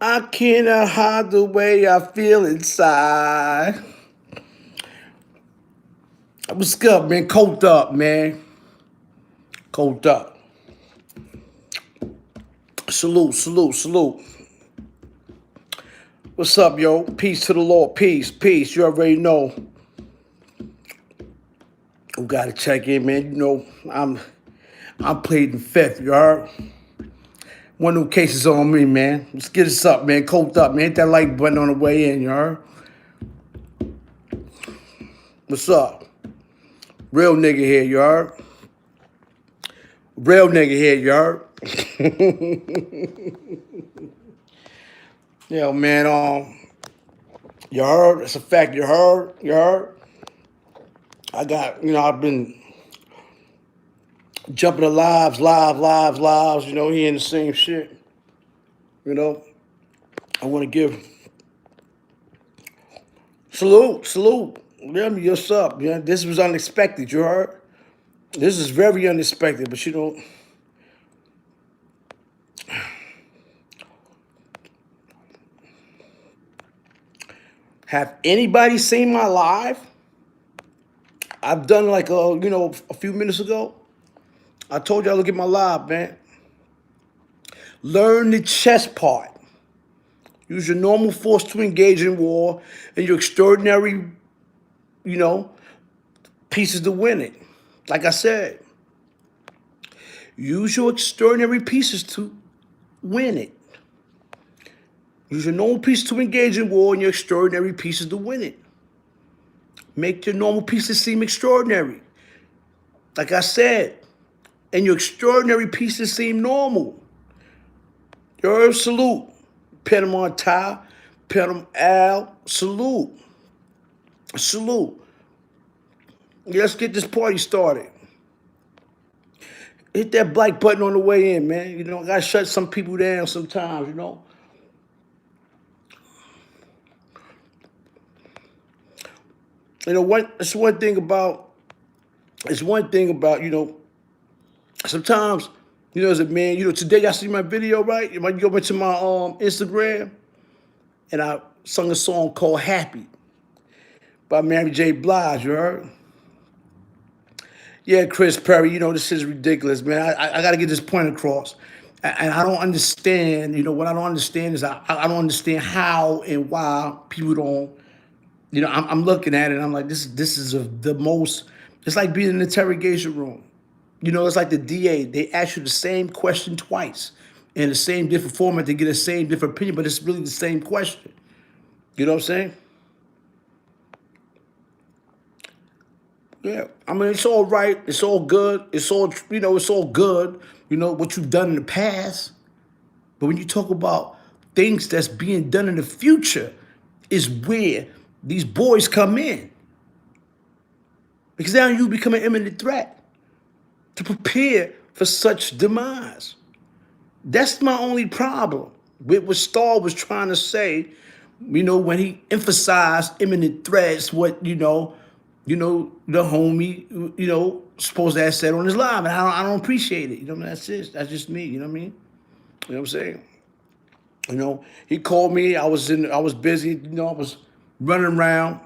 I cannot hide the way I feel inside. What's up, man? Cold up, man. Cold up. Salute, salute, salute. What's up, yo? Peace to the Lord. Peace, peace. You already know. We gotta check in, man. You know, I'm pleading fifth, you heard? One of them cases on me, man. Let's get this up, man. Cold up, man. Hit that like button on the way in, you heard? What's up? Real nigga here, you heard? Real nigga here, you heard? Yo, man, you heard? It's a fact, you heard? You heard? I've been jumping to lives, hearing the same shit. You know, I want to give salute. Yeah, what's up? Yeah, this was unexpected, you heard? This is very unexpected, but have anybody seen my live? I've done like a few minutes ago. I told y'all look at my live, man. Learn the chess part. Use your normal force to engage in war and your extraordinary, pieces to win it. Like I said, use your extraordinary pieces to win it. Use your normal pieces to engage in war and your extraordinary pieces to win it. Make your normal pieces seem extraordinary. Like I said, and your extraordinary pieces seem normal. Your salute. Panama Ty, Panama Al, salute. Salute. Let's get this party started. Hit that like button on the way in, man. You know, I gotta shut some people down sometimes, you know. It's one thing about, sometimes, as a man, today y'all see my video, right? You go into my Instagram, and I sung a song called Happy by Mary J. Blige, you heard? Yeah, Chris Perry, this is ridiculous, man. I got to get this point across. And I don't understand, what I don't understand is I don't understand how and why people don't, I'm looking at it and I'm like, this is the most, it's like being in an interrogation room. It's like the DA, they ask you the same question twice in the same different format to get the same different opinion, but it's really the same question. You know what I'm saying? Yeah, I mean, it's all right. It's all good. It's all good. What you've done in the past. But when you talk about things that's being done in the future, is where these boys come in. Because now you become an imminent threat to prepare for such demise. That's my only problem with what Starr was trying to say. When he emphasized imminent threats, the homie, supposed to have said on his live, and I don't appreciate it. That's it. That's just me. You know what I mean? You know what I'm saying? He called me. I was busy. I was running around.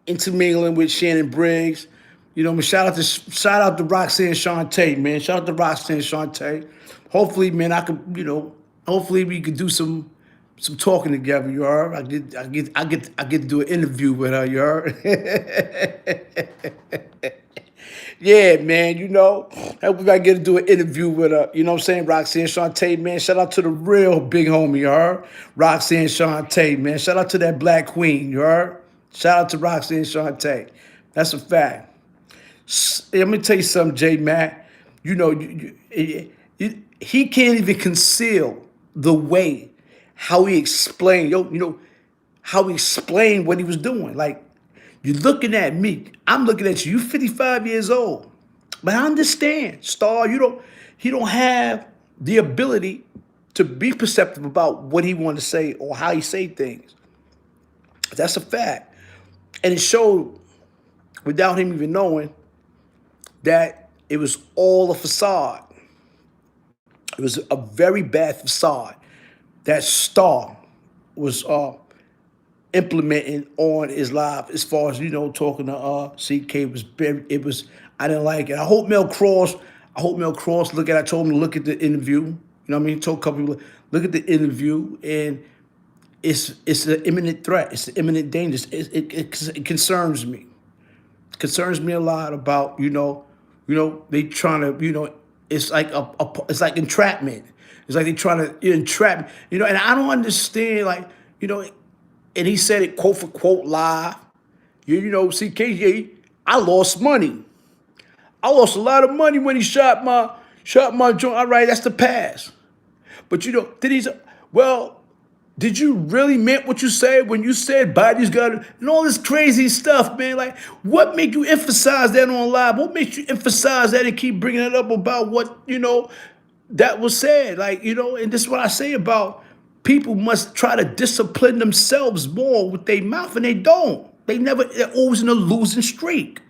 Intermingling with Shannon Briggs. Shout out to Roxanne Shante, man. Shout out to Roxanne Shante. Hopefully, man, hopefully we could do some talking together, you heard? I get to do an interview with her, you heard? Yeah, man, we gotta get to do an interview with her. You know what I'm saying? Roxanne Shante, man. Shout out to the real big homie, you heard? Roxanne Shante, man. Shout out to that black queen, you heard? Shout out to Roxanne Shante. That's a fact. Let me tell you something, J Mac. He can't even conceal the way how he explained, how he explained what he was doing. Like, you're looking at me. I'm looking at you. You're 55 years old. But I understand, Starr, he don't have the ability to be perceptive about what he want to say or how he say things. That's a fact. And it showed, without him even knowing, that it was all a facade. It was a very bad facade that Star was implementing on his live, as far as talking to CK was very, it was, I didn't like it. I hope Mel Cross look at, I told him to look at the interview. You know what I mean? Told a couple people, look at the interview, and it's an imminent threat. It's an imminent danger. It concerns me. It concerns me a lot about they trying to it's like it's like entrapment. It's like they trying to entrap and I don't understand and he said it quote for quote live. CKJ, I lost money. I lost a lot of money when he shot my joint. All right, that's the past. But did he? Well, did you really meant what you said when you said Biden's got it and all this crazy stuff, man? Like, what make you emphasize that on live? What makes you emphasize that and keep bringing it up about what that was said? Like, and this is what I say about people must try to discipline themselves more with their mouth, and they don't. They're always in a losing streak.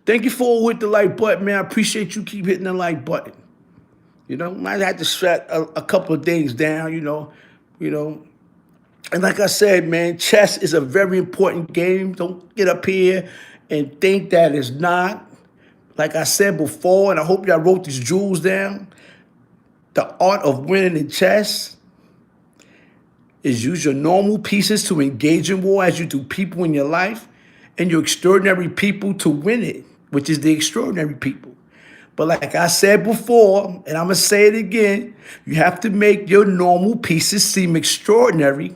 Thank you for with the like button, man. I appreciate you keep hitting the like button. Might have to shut a couple of things down, And like I said, man, chess is a very important game. Don't get up here and think that it's not. Like I said before, and I hope y'all wrote these jewels down, the art of winning in chess is use your normal pieces to engage in war as you do people in your life, and your extraordinary people to win it, which is the extraordinary people. But like I said before, and I'm going to say it again, you have to make your normal pieces seem extraordinary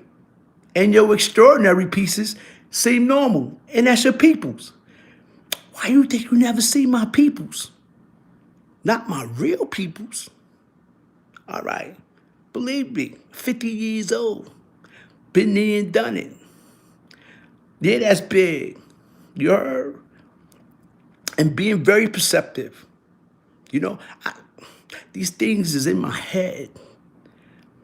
and your extraordinary pieces seem normal. And that's your peoples. Why you think you never see my peoples? Not my real peoples. All right. Believe me, 50 years old. Been there and done it. Yeah, that's big. You heard? And being very perceptive. These things is in my head.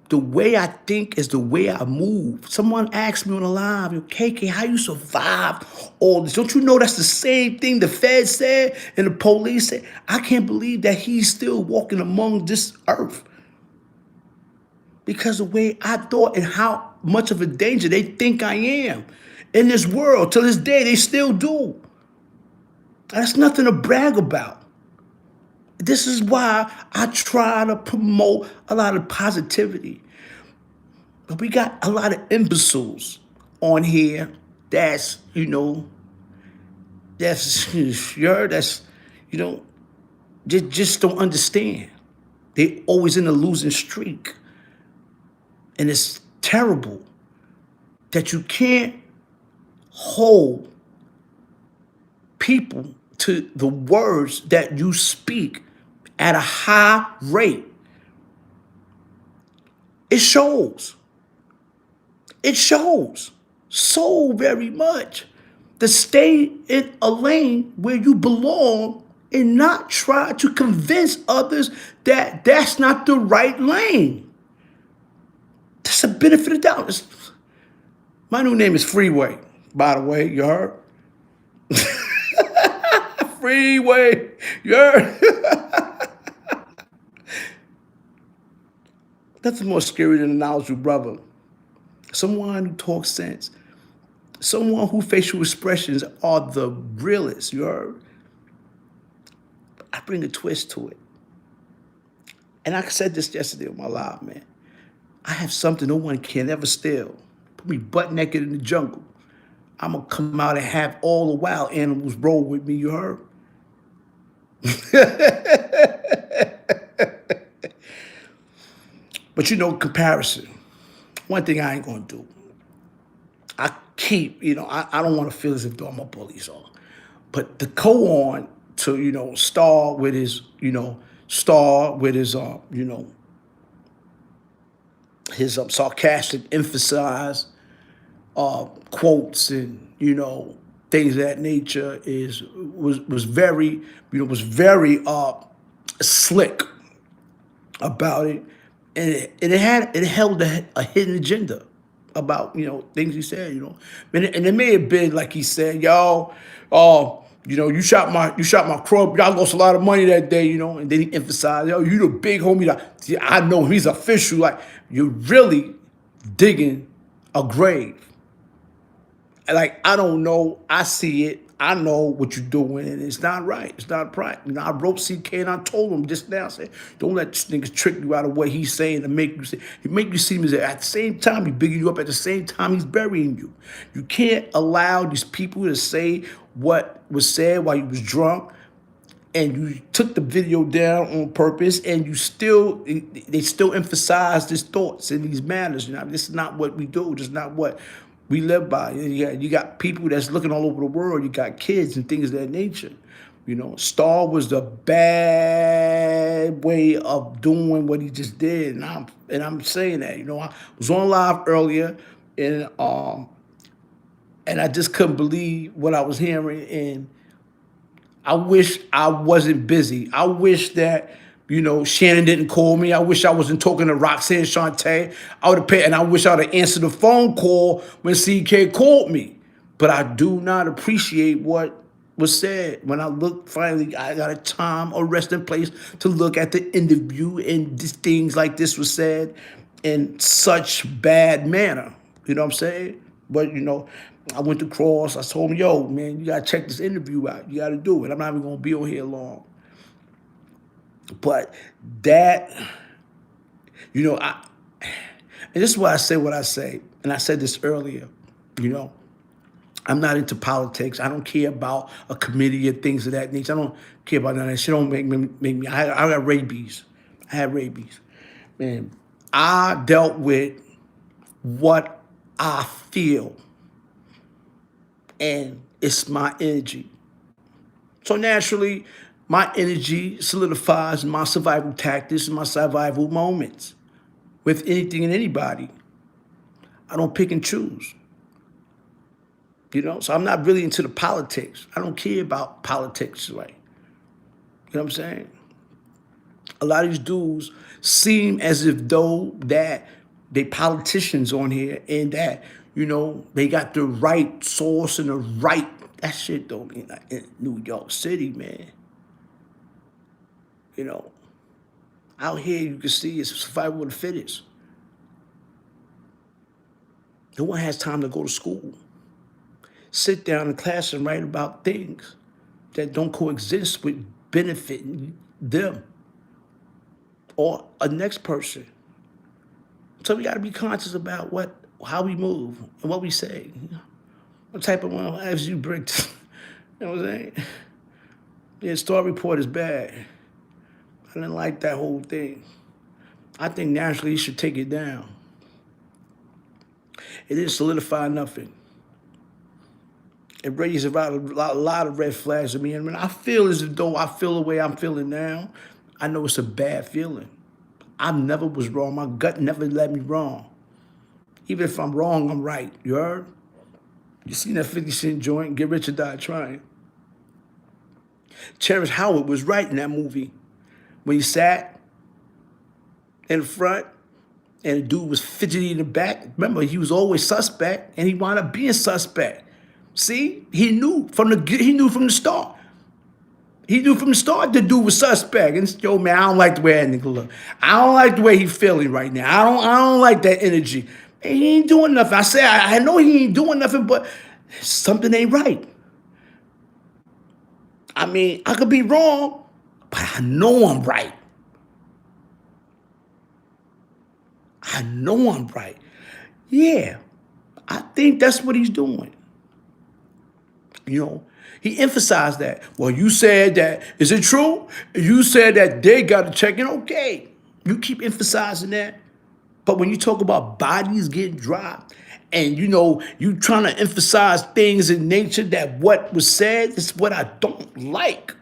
The way I think is the way I move. Someone asked me on the live, KK, how you survive all this? Don't you know that's the same thing the Fed said and the police said? I can't believe that he's still walking among this earth. Because the way I thought and how much of a danger they think I am in this world, to this day, they still do. That's nothing to brag about. This is why I try to promote a lot of positivity. But we got a lot of imbeciles on here that's just don't understand. They always in a losing streak. And it's terrible that you can't hold people to the words that you speak at a high rate. It shows. It shows so very much. To stay in a lane where you belong and not try to convince others that that's not the right lane. That's a benefit of doubt. My new name is Freeway, by the way, you heard? Freeway, you heard? Nothing more scary than a knowledgeable brother. Someone who talks sense. Someone whose facial expressions are the realest, you heard? I bring a twist to it. And I said this yesterday on my live, man. I have something no one can ever steal. Put me butt naked in the jungle. I'm going to come out and have all the wild animals roll with me, you heard? But comparison. One thing I ain't going to do. I keep, I don't want to feel as if I'm a bully, so. But to go on to, star with his, his sarcastic emphasize quotes and things of that nature was very slick about it, and it held a hidden agenda about things he said, and it may have been like he said, y'all, You know, you shot my club. Y'all lost a lot of money that day, you know. And then he emphasized, yo, you the big homie. Yeah, I know him. He's official. Like, you're really digging a grave. Like, I don't know. I see it. I know what you're doing, and it's not right. It's not right. You know, I wrote CK and I told him just now, I said, don't let this nigga trick you out of what he's saying to make you say, he make you seem as if at the same time he's bigging you up, at the same time he's burying you. You can't allow these people to say what was said while you was drunk, and you took the video down on purpose, and they still emphasize these thoughts and these manners. You know, this is not what we do. This is not what we live by. You got people that's looking all over the world. You got kids and things of that nature. You know, Star was the bad way of doing what he just did, and I'm saying that. You know, I was on live earlier, and I just couldn't believe what I was hearing, and I wish I wasn't busy. I wish that, you know, Shannon didn't call me. I wish I wasn't talking to Roxanne Shante. I would have paid, and I wish I would have answered the phone call when CK called me. But I do not appreciate what was said. When I look, finally, I got a time or resting place to look at the interview, and things like this was said in such bad manner. You know what I'm saying? But, you know, I went to Cross. I told him, yo, man, you got to check this interview out. You got to do it. I'm not even going to be on here long. But that, you know, and this is why I say what I say. And I said this earlier, you know, I'm not into politics. I don't care about a committee or things of that nature. I don't care about none of that shit. Don't make me. I got rabies. I had rabies. Man, I dealt with what I feel, and it's my energy. So naturally, my energy solidifies my survival tactics and my survival moments with anything and anybody. I don't pick and choose. You know, so I'm not really into the politics. I don't care about politics, right? You know what I'm saying? A lot of these dudes seem as if though that they politicians on here, and that, you know, they got the right source and the right, that shit don't mean like in New York City, man. You know, out here you can see it's survival of the fittest. No one has time to go to school. Sit down in class and write about things that don't coexist with benefiting them or a next person. So we got to be conscious about how we move and what we say. You know? What type of lives you bring to, you know what I'm saying? Yeah, Star Report is bad. I didn't like that whole thing. I think naturally you should take it down. It didn't solidify nothing. It raised about a lot of red flags to me. And when I feel as though I feel the way I'm feeling now, I know it's a bad feeling. I never was wrong. My gut never led me wrong. Even if I'm wrong, I'm right. You heard? You seen that 50 Cent joint, Get Rich or Die Trying? Terrence Howard was right in that movie. When he sat in the front and the dude was fidgety in the back. Remember, he was always suspect, and he wound up being suspect. See, he knew from the start. He knew from the start the dude was suspect. And yo, man, I don't like the way that nigga look. I don't like the way he feeling right now. I don't like that energy. And he ain't doing nothing. I say I know he ain't doing nothing, but something ain't right. I mean, I could be wrong, but I know I'm right. I know I'm right. Yeah, I think that's what he's doing. You know, he emphasized that. Well, you said that. Is it true? You said that they got to check in. Okay, you keep emphasizing that. But when you talk about bodies getting dropped, and you know, you trying to emphasize things in nature that what was said is what I don't like.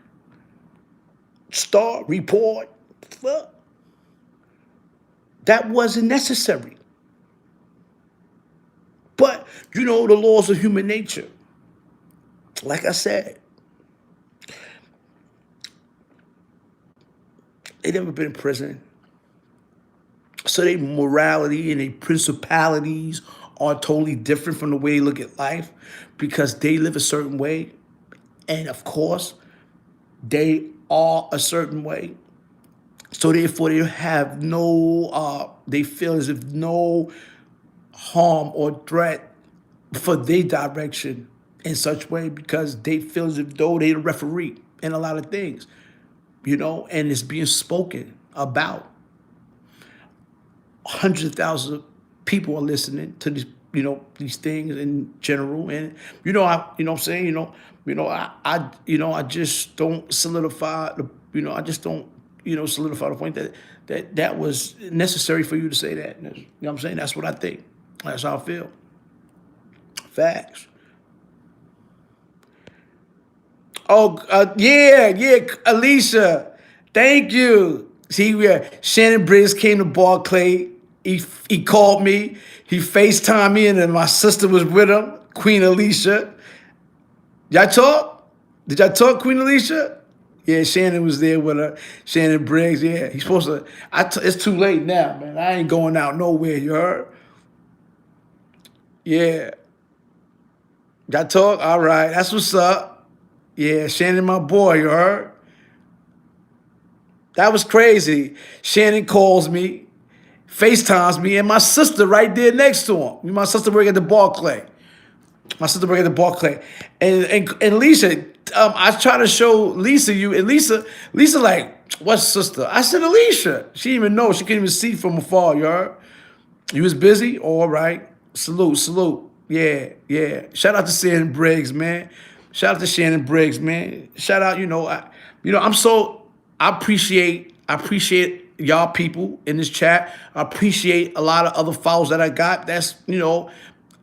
Star Report, fuck. That wasn't necessary. But you know the laws of human nature. Like I said, they never been in prison. So their morality and their principalities are totally different from the way they look at life, because they live a certain way And of course, they are a certain way. So therefore, they have no, they feel as if no harm or threat for their direction in such way because they feel as if though they the referee in a lot of things, and it's being spoken about. Hundreds of thousands of people are listening to these, these things in general. And what I'm saying, I just don't solidify I just don't, solidify the point that was necessary for you to say that. You know what I'm saying? That's what I think. That's how I feel. Facts. Oh, yeah, Alicia. Thank you. See, Shannon Briggs came to Barclay. He called me. He FaceTimed me, and then my sister was with him, Queen Alicia. Y'all talk? Did y'all talk, Queen Alicia? Yeah, Shannon was there with her. Shannon Briggs, yeah. He's supposed to. It's too late now, man. I ain't going out nowhere, you heard? Yeah. Y'all talk? All right. That's what's up. Yeah, Shannon, my boy, you heard? That was crazy. Shannon calls me, FaceTimes me, and my sister right there next to him. My sister work at the Barclay. And Lisa, I try to show Lisa you, and Lisa like, what sister? I said, Alicia. She didn't even know. She couldn't even see from afar, you heard? You was busy? All right. Salute. Yeah. Shout out to Shannon Briggs, man. Shout out to Shannon Briggs, man. Shout out, I appreciate y'all people in this chat. I appreciate a lot of other followers that I got. That's, I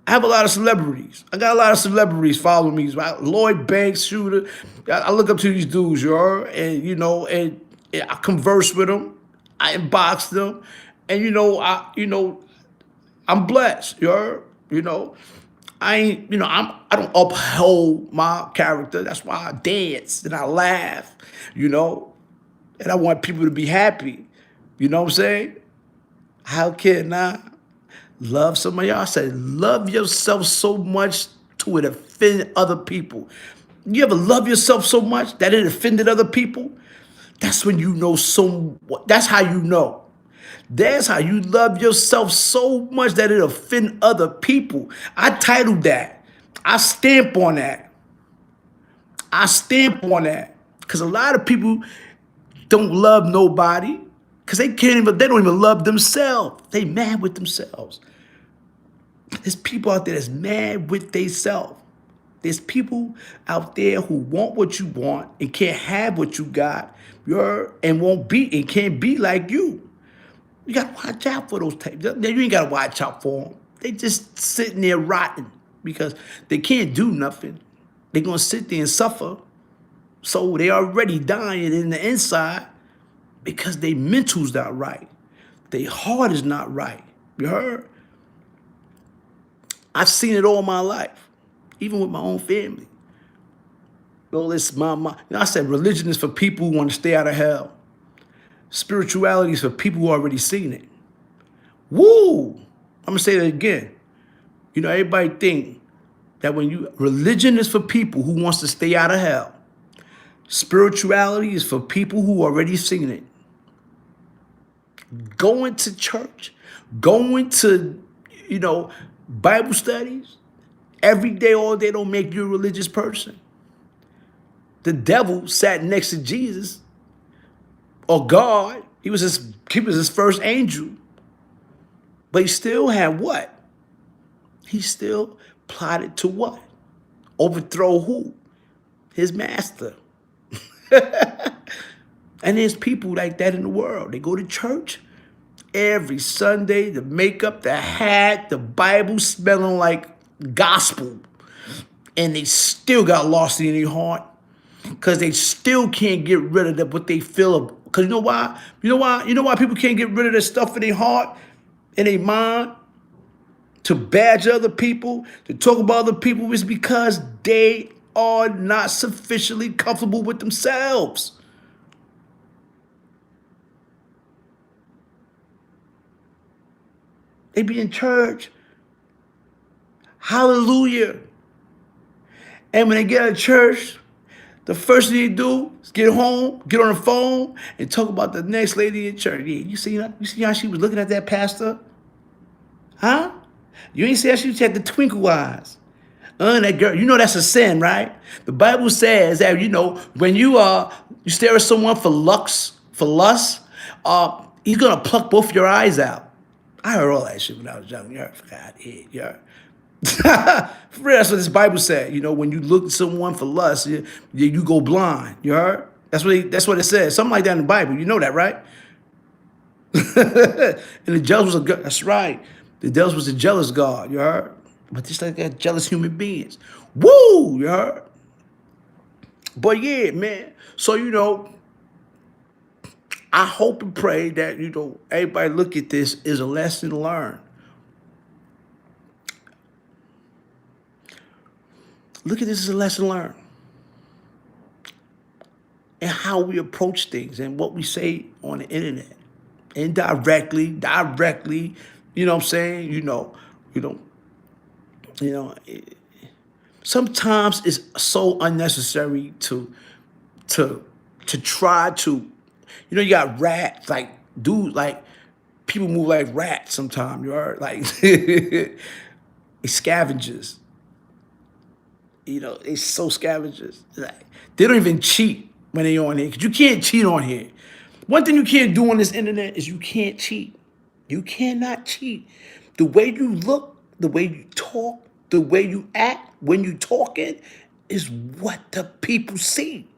have a lot of celebrities. I got a lot of celebrities following me. Right? Lloyd Banks, Shooter. I look up to these dudes, and I converse with them. I inbox them, and I'm blessed, I don't uphold my character. That's why I dance and I laugh, and I want people to be happy. You know what I'm saying? How can I love somebody else? I say, love yourself so much to it offend other people. You ever love yourself so much that it offended other people? That's when you know that's how you know. That's how you love yourself so much that it offend other people. I titled that. I stamp on that. Because a lot of people don't love nobody because they don't even love themselves. They mad with themselves. There's people out there that's mad with themselves. There's people out there who want what you want and can't have what you got, and can't be like you. You gotta watch out for those types. You ain't gotta watch out for them. They just sitting there rotting because they can't do nothing. They're gonna sit there and suffer. So they already dying in the inside because their mental's not right. Their heart is not right. You heard? I've seen it all my life, even with my own family. I said religion is for people who want to stay out of hell. Spirituality is for people who already seen it. Woo! I'm gonna say that again. Everybody think that religion is for people who wants to stay out of hell. Spirituality is for people who already seen it. Going to church, going to, Bible studies, every day, all day don't make you a religious person. The devil sat next to Jesus or God. He was his first angel. But he still had what? He still plotted to what? Overthrow who? His master. And there's people like that in the world. They go to church every Sunday, the makeup, the hat, the Bible smelling like gospel. And they still got lost in their heart because they still can't get rid of what they feel. Because you know why? You know why people can't get rid of their stuff in their heart, in their mind? To badge other people, to talk about other people, is because they are not sufficiently comfortable with themselves. They be in church. Hallelujah. And when they get out of church, The first thing you do is get home, get on the phone, and talk about the next lady in church. Yeah, you see her? You see how she was looking at that pastor? Huh? You ain't see how she had the twinkle eyes. That girl, you know that's a sin, right? The Bible says that when you stare at someone for lust, he's gonna pluck both your eyes out. I heard all that shit when I was young. You heard, God, yeah. For real, that's what this Bible said. When you look at someone for lust, you go blind. You heard? That's what it says. Something like that in the Bible. You know that, right? And the jealous was that's right. The devil was a jealous God. You heard? But just like that, jealous human beings. Woo! You heard? But yeah, man. So I hope and pray that everybody look at this as a lesson learned. Look at this as a lesson learned. And how we approach things and what we say on the internet. Indirectly, directly, you know what I'm saying? Sometimes it's so unnecessary to try to, you got rats, like, dude, like, people move like rats sometimes, you heard? Like, scavengers. They so scavengers. Like, they don't even cheat when they on here, because you can't cheat on here. One thing you can't do on this internet is you can't cheat. You cannot cheat. The way you look, the way you talk, the way you act when you talking is what the people see.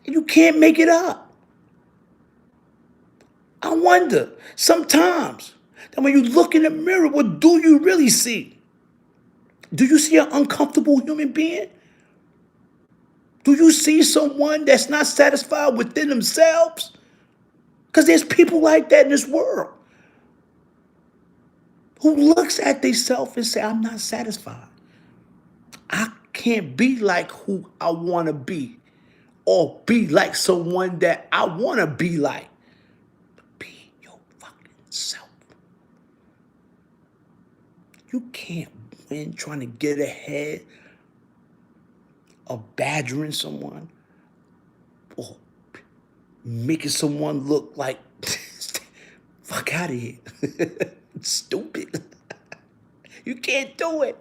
You can't make it up. I wonder sometimes that when you look in the mirror, what do you really see? Do you see an uncomfortable human being? Do you see someone that's not satisfied within themselves? Because there's people like that in this world who looks at themselves and say, I'm not satisfied. I can't be like who I want to be or be like someone that I want to be like. Be your fucking self. You can't win trying to get ahead of badgering someone or making someone look like, fuck out of here. Stupid. You can't do it.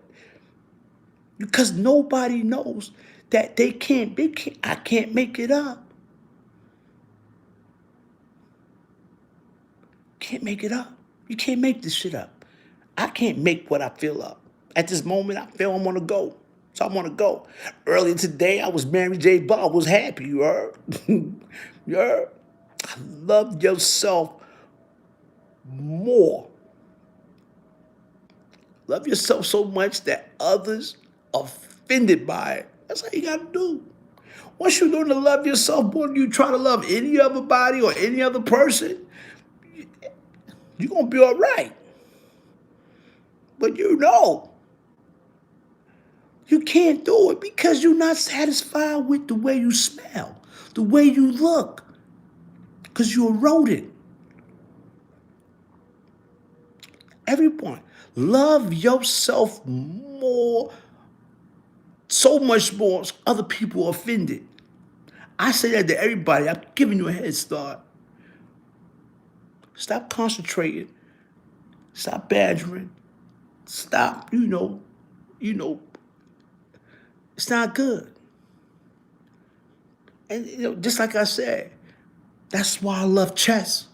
Because nobody knows that I can't make it up. Can't make it up. You can't make this shit up. I can't make what I feel up. At this moment, I feel I'm gonna go. So I want to go. Earlier today, I was Mary J. Blige. I was happy, you heard? You heard? Love yourself more. Love yourself so much that others are offended by it. That's how you got to do. Once you learn to love yourself more than you try to love any other body or any other person, you're going to be all right. But you can't do it because you're not satisfied with the way you smell, the way you look, because you're a rodent. Everyone, love yourself more, so much more. Other people are offended. I say that to everybody. I'm giving you a head start. Stop concentrating. Stop badgering. Stop, it's not good. And just like I said, that's why I love chess.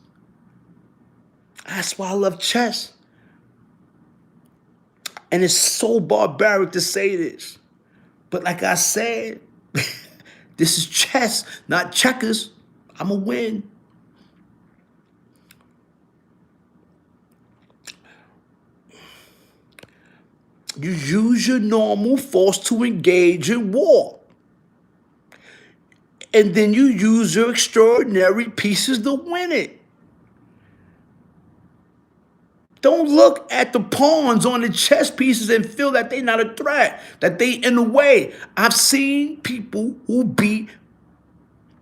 That's why I love chess. And it's so barbaric to say this. But like I said, this is chess, not checkers. I'm going to win. You use your normal force to engage in war. And then you use your extraordinary pieces to win it. Don't look at the pawns on the chess pieces and feel that they're not a threat, that they in the way. I've seen people who beat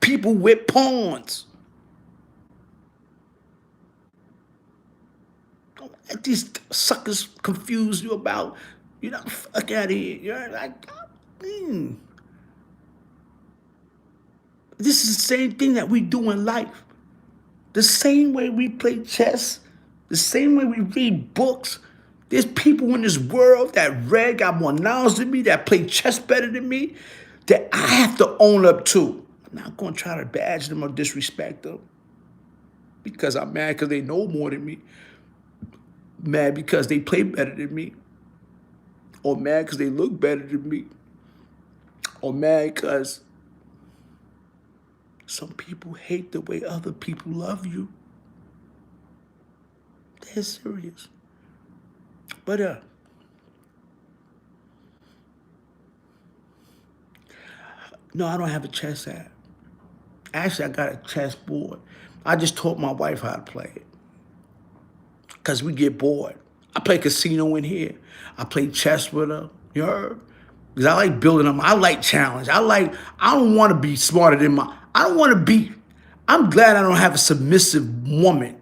people with pawns. Don't let these suckers confuse you about, fuck out of here. You're like, This is the same thing that we do in life. The same way we play chess, the same way we read books. There's people in this world that got more knowledge than me, that play chess better than me, that I have to own up to. I'm not going to try to badge them or disrespect them because I'm mad because they know more than me, mad because they play better than me, or mad because they look better than me, or mad because some people hate the way other people love you. They're serious. But no, I don't have a chess app. Actually, I got a chess board. I just taught my wife how to play it because we get bored. I play casino in here. I play chess with her. You heard? Because I like building them. I like challenge. I don't want to be smarter than I don't want to be. I'm glad I don't have a submissive woman.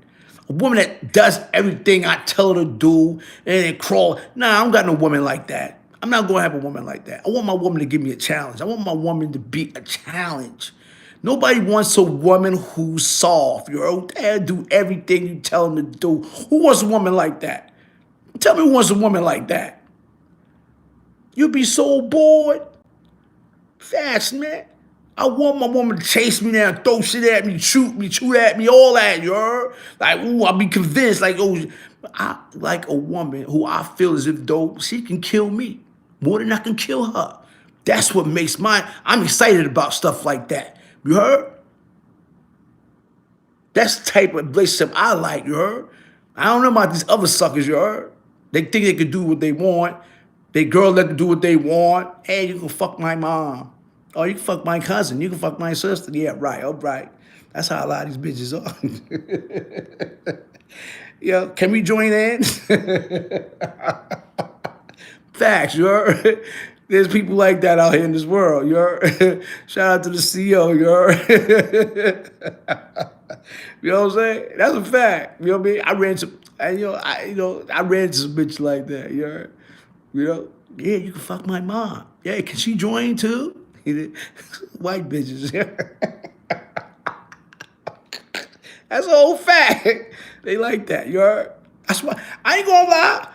A woman that does everything I tell her to do and then crawl. Nah, I don't got no woman like that. I'm not going to have a woman like that. I want my woman to give me a challenge. I want my woman to be a challenge. Nobody wants a woman who's soft. You're there, do everything you tell them to do. Who wants a woman like that? Tell me who wants a woman like that. You'll be so bored. Fast, man. I want my woman to chase me down, throw shit at me, shoot at me, all that, you heard? Like, ooh, I'll be convinced, like, oh, I like a woman who I feel as if though she can kill me more than I can kill her. That's what makes I'm excited about stuff like that. You heard? That's the type of relationship I like, you heard? I don't know about these other suckers, you heard? They think they can do what they want. They girl let them do what they want. Hey, you can fuck my mom. Oh, you can fuck my cousin. You can fuck my sister. Yeah, right. All right. That's how a lot of these bitches are. Yo, can we join in? Facts, you heard? There's people like that out here in this world, you heard? Shout out to the CEO, you heard? You know what I'm saying? That's a fact. You know what I mean? I ran into some bitch like that, you heard? You know? Yeah, you can fuck my mom. Yeah, can she join too? White bitches. That's a whole fact. They like that. You heard? That's why I ain't gonna lie.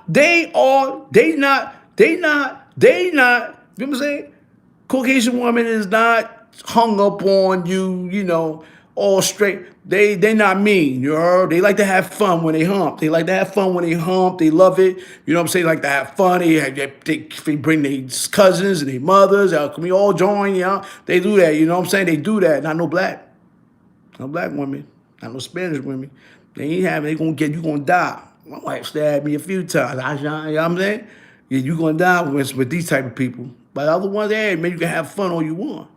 They not. You know what I'm saying? Caucasian woman is not hung up on you, you know, all straight. They not mean, you heard? They like to have fun when they hump. They like to have fun when they hump. They love it. You know what I'm saying? They like to have fun. They bring their cousins and their mothers. Can we all join? You know? They do that. You know what I'm saying? They do that. Not no black women. Not no Spanish women. They ain't having. You gonna die. My wife stabbed me a few times. You know what I'm saying? Yeah, you gonna die with these type of people. But the other ones, hey, man, you can have fun all you want.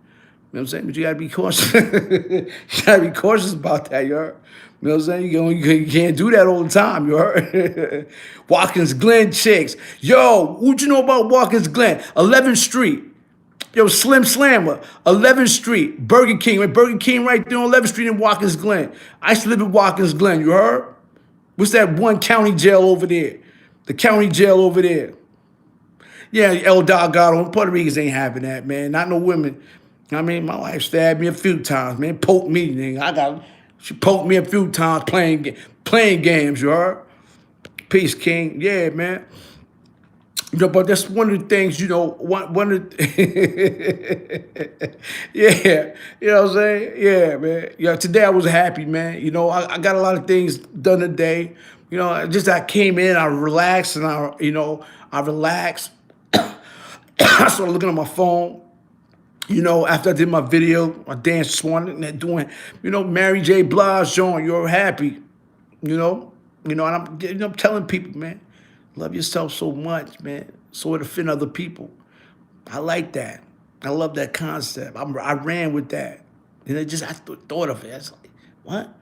You know what I'm saying? But you gotta be cautious. You gotta be cautious about that, you heard? You know what I'm saying? You can't do that all the time, you heard? Watkins Glen chicks. Yo, what you know about Watkins Glen? 11th Street. Yo, Slim Slammer, 11th Street, Burger King. Burger King right there on 11th Street in Watkins Glen. I used to live in Watkins Glen, you heard? What's that one county jail over there? The county jail over there. Yeah, El Delgado, Puerto Ricans ain't having that, man. Not no women. I mean, my wife stabbed me a few times, man. Poked me, nigga. She poked me a few times playing games, you heard? Peace, King. Yeah, man. You know, but that's one of the things, you know, one of the, yeah, you know what I'm saying? Yeah, man. Yeah, today I was happy, man. You know, I got a lot of things done today. You know, I came in, I relaxed, and I relaxed. I started looking at my phone. You know, after I did my video, I danced this morning, and they're doing, you know, Mary J. Blige showing you're happy. And I'm telling people, man, love yourself so much, man, so it'll fit other people. I like that. I love that concept. I ran with that. And I thought of it. I was like, what?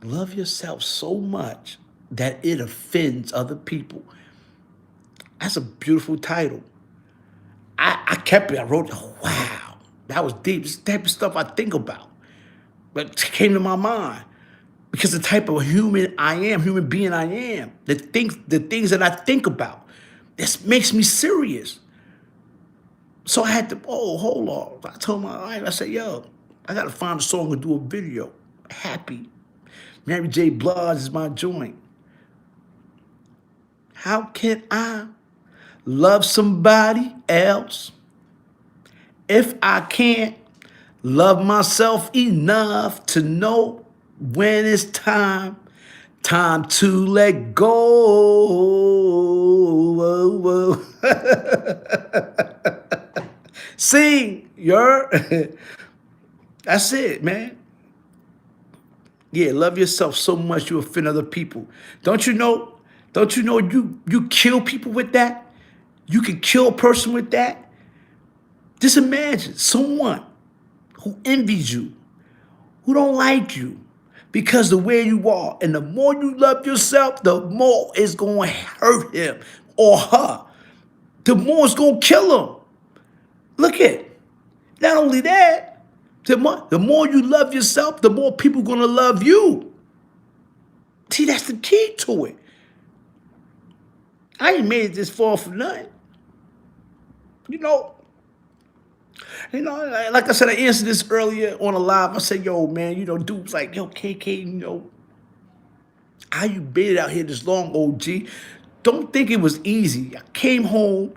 Love yourself so much that it offends other people. That's a beautiful title. I kept it. I wrote, oh, wow, that was deep. This type of stuff I think about. But it came to my mind. Because the type of human being I am, the things that I think about, this makes me serious. So I had to, oh, hold on. I told my wife, I said, yo, I got to find a song and do a video. Happy. Mary J. Blige is my joint. How can I love somebody else if I can't love myself enough to know when it's time to let go? Whoa, whoa. Sing, that's it, man. Yeah, love yourself so much you offend other people. Don't you know? Don't you know you kill people with that? You can kill a person with that. Just imagine someone who envies you, who don't like you because the way you are. And the more you love yourself, the more it's going to hurt him or her. The more it's going to kill him. Look at it. Not only that, the more you love yourself, the more people going to love you. See, that's the key to it. I ain't made it this far for nothing. You know, like I said, I answered this earlier on a live. I said, yo, man, dude's like, yo, KK, how you been out here this long, OG? Don't think it was easy. I came home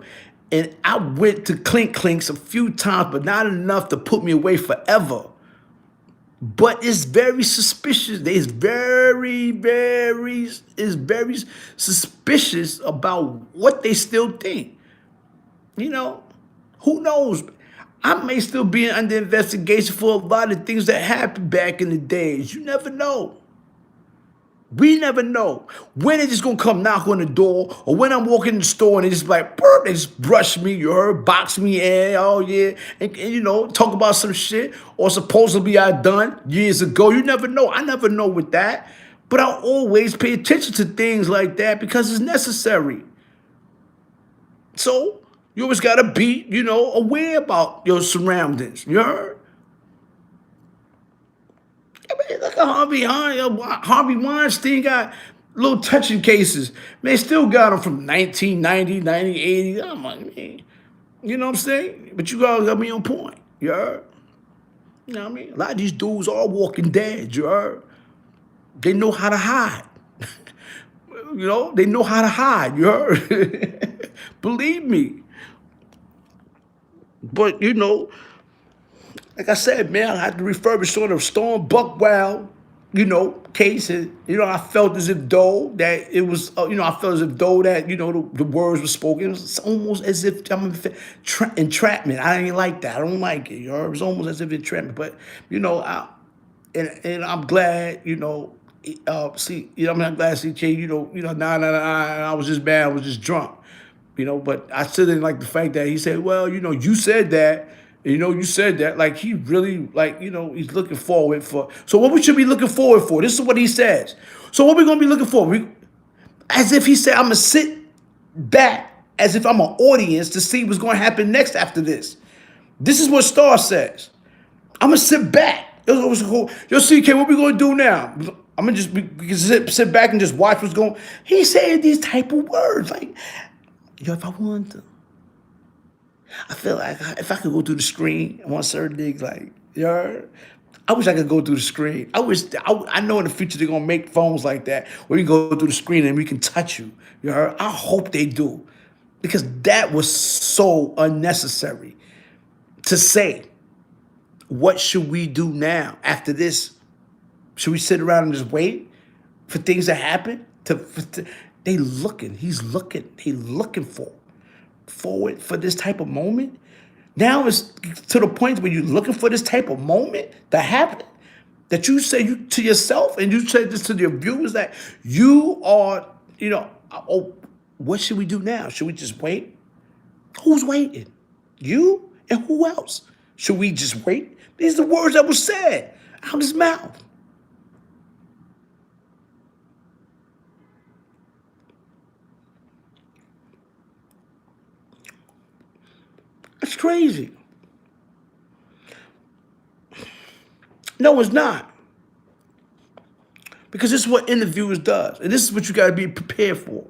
and I went to Clink Clinks a few times, but not enough to put me away forever. But it's very suspicious. It's very suspicious about what they still think. Who knows? I may still be under investigation for a lot of things that happened back in the days. You never know. We never know when it's just gonna come knock on the door, or when I'm walking in the store and they just like, burp, they just brush me, box me, and oh yeah, and talk about some shit, or supposedly I done years ago. You never know. I never know with that, but I always pay attention to things like that because it's necessary. So you always gotta be, aware about your surroundings. You heard? I mean, look at Harvey Weinstein got little touching cases. Man, still got them from 1990, 1980. I'm like, man, you know what I'm saying? But you guys got me on point. You heard? You know what I mean? A lot of these dudes are walking dead. You heard? They know how to hide. They know how to hide. You heard? Believe me. But, like I said, man, I had to refurbish on the Storm Buckwild, case. And, I felt as if though that it was, I felt as if though that, the words were spoken. It was almost as if I'm entrapment. I didn't like that. I don't like it. It was almost as if entrapment. But, and I'm glad, I'm glad CK, I was just bad. I was just drunk, but I still didn't like the fact that he said, well, you said that. You said that, like he really, he's looking forward for. So what we should be looking forward for? This is what he says. So what we gonna be looking for? As if he said, I'm gonna sit back as if I'm an audience to see what's gonna happen next after this. This is what Star says. I'm gonna sit back. Yo, CK, what we gonna do now? I'm gonna just sit back and just watch what's going. He's saying these type of words like, if I wanted to. I feel like if I could go through the screen and want certain things, like, I wish I could go through the screen. I know in the future they're gonna make phones like that where you go through the screen and we can touch you. I hope they do, because that was so unnecessary to say. What should we do now after this? Should we sit around and just wait for things to happen? He's looking. They looking forward for this type of moment. Now it's to the point where you're looking for this type of moment to happen, that you say to yourself and you say this to your viewers, that you are, oh, what should we do now? Should we just wait? Who's waiting? You and who else? Should we just wait? These are the words that were said out of his mouth. That's crazy. No, it's not. Because this is what interviewers does. And this is what you got to be prepared for.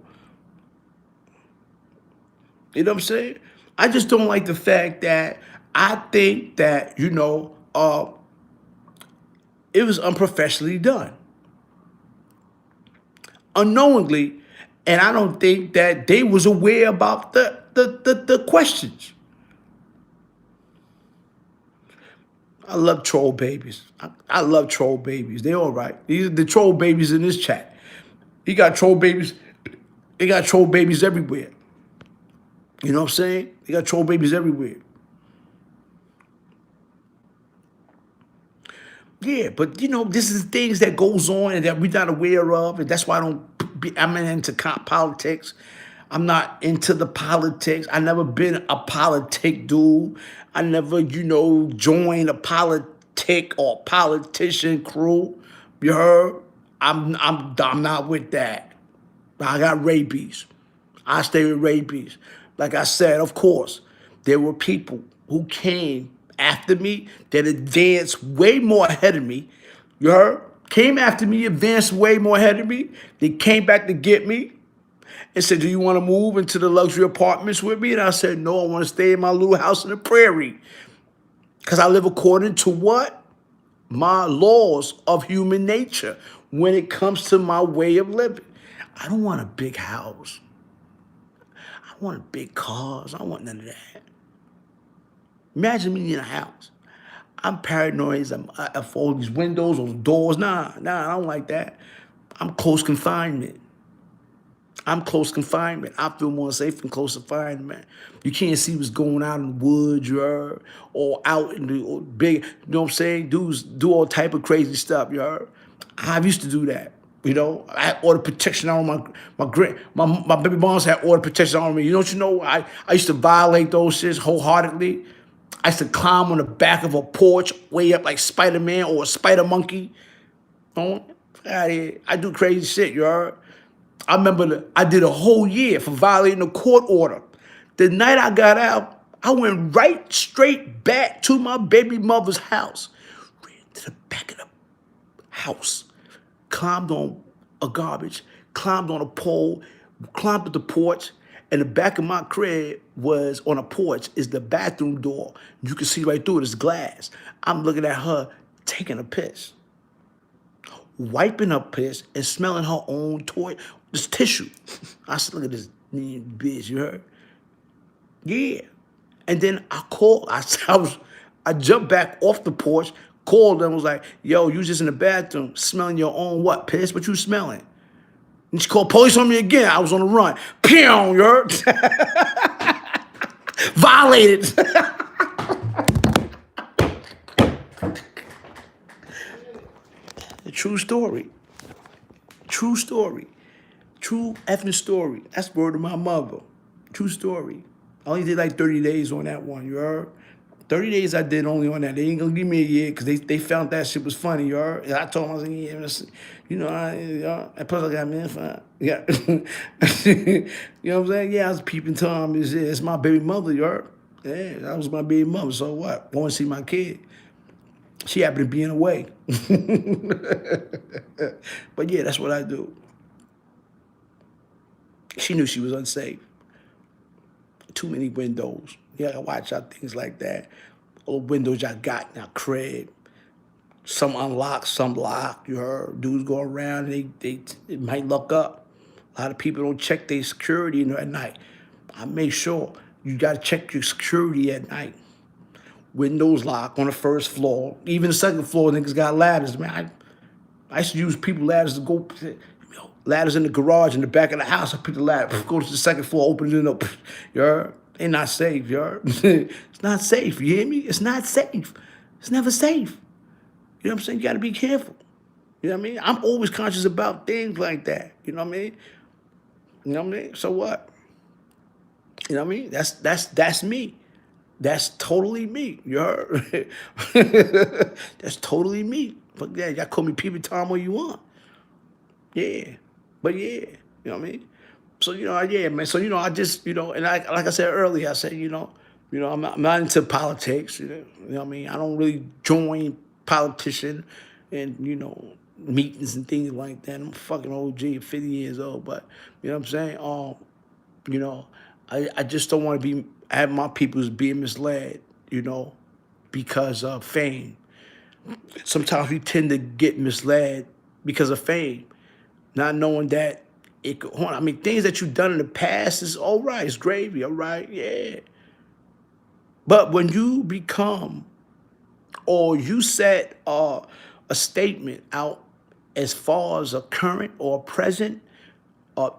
You know what I'm saying? I just don't like the fact that I think that, it was unprofessionally done, unknowingly, and I don't think that they was aware about the questions. I love troll babies. I love troll babies. They all right. These are the troll babies in this chat. He got troll babies. They got troll babies everywhere. You know what I'm saying? They got troll babies everywhere. Yeah, but this is things that goes on and that we're not aware of, and that's why I don't. I'm not into politics. I'm not into the politics. I never been a politic dude. I never, joined a politic or politician crew. You heard? I'm not with that. I got rabies. I stay with rabies. Like I said, of course, there were people who came after me that advanced way more ahead of me. You heard? Came after me, advanced way more ahead of me. They came back to get me and said, "Do you want to move into the luxury apartments with me?" And I said, "No, I want to stay in my little house in the prairie." Because I live according to what? My laws of human nature when it comes to my way of living. I don't want a big house. I want big cars. I don't want none of that. Imagine me in a house. I'm paranoid for all these windows or doors. Nah, I don't like that. I'm close confinement. I feel more safe in close confinement. You can't see what's going on in the woods, you heard? Or out in the or big, you know what I'm saying? Dudes do all type of crazy stuff, you heard? I used to do that. I had order protection on my baby moms had order protection on me. I used to violate those shits wholeheartedly. I used to climb on the back of a porch way up like Spider-Man or a spider monkey. Oh, out here. I do crazy shit, you heard? I remember I did a whole year for violating a court order. The night I got out, I went right straight back to my baby mother's house. Ran to the back of the house, climbed on a garbage, climbed on a pole, climbed up the porch, and the back of my crib was on a porch is the bathroom door. You can see right through it, it's glass. I'm looking at her taking a piss, wiping her piss and smelling her own toy, this tissue. I said, look at this bitch, you heard? Yeah. And then I jumped back off the porch, called them, was like, yo, you just in the bathroom smelling your own what, piss? What you smelling? And she called police on me again. I was on the run. Pew, you heard? Violated. True story. True story. True effing story. That's the word of my mother. True story. I only did like 30 days on that one, you heard? 30 days I did only on that. They ain't gonna give me a year because they found that shit was funny, you heard? And I told them, I was like, yeah, and plus I got man fine. Yeah. You know what I'm saying? Yeah, I was peeping Tom. It's my baby mother, you heard? Yeah, that was my baby mother. So what? Going to see my kid. She happened to be in the way. But yeah, that's what I do. She knew she was unsafe. Too many windows. You gotta watch out things like that. All the windows y'all got in your crib. Some unlocked, some locked. You heard dudes go around and they might look up. A lot of people don't check their security at night. I make sure you gotta check your security at night. Windows locked on the first floor. Even the second floor, niggas got ladders, man. I used to use people ladders to go, ladders in the garage in the back of the house. I put the ladder, go to the second floor, open it up. You heard? They not safe, you heard? It's not safe, you hear me? It's not safe. It's never safe. You know what I'm saying? You gotta be careful. You know what I mean? I'm always conscious about things like that. You know what I mean? You know what I mean? So what? You know what I mean? That's me. That's totally me. You heard? That's totally me. But yeah, y'all call me Peeping Tom all you want. Yeah. But yeah, you know what I mean? So, yeah, man. So, I just, and like I said earlier, I said, I'm not into politics. You know what I mean? I don't really join politician and, meetings and things like that. I'm a fucking OG, 50 years old. But, you know what I'm saying? I just don't want to be I have my peoples being misled, because of fame. Sometimes we tend to get misled because of fame, not knowing that it could. I mean, things that you've done in the past is all right. It's gravy, all right, yeah. But when you become or you set a statement out as far as a current or present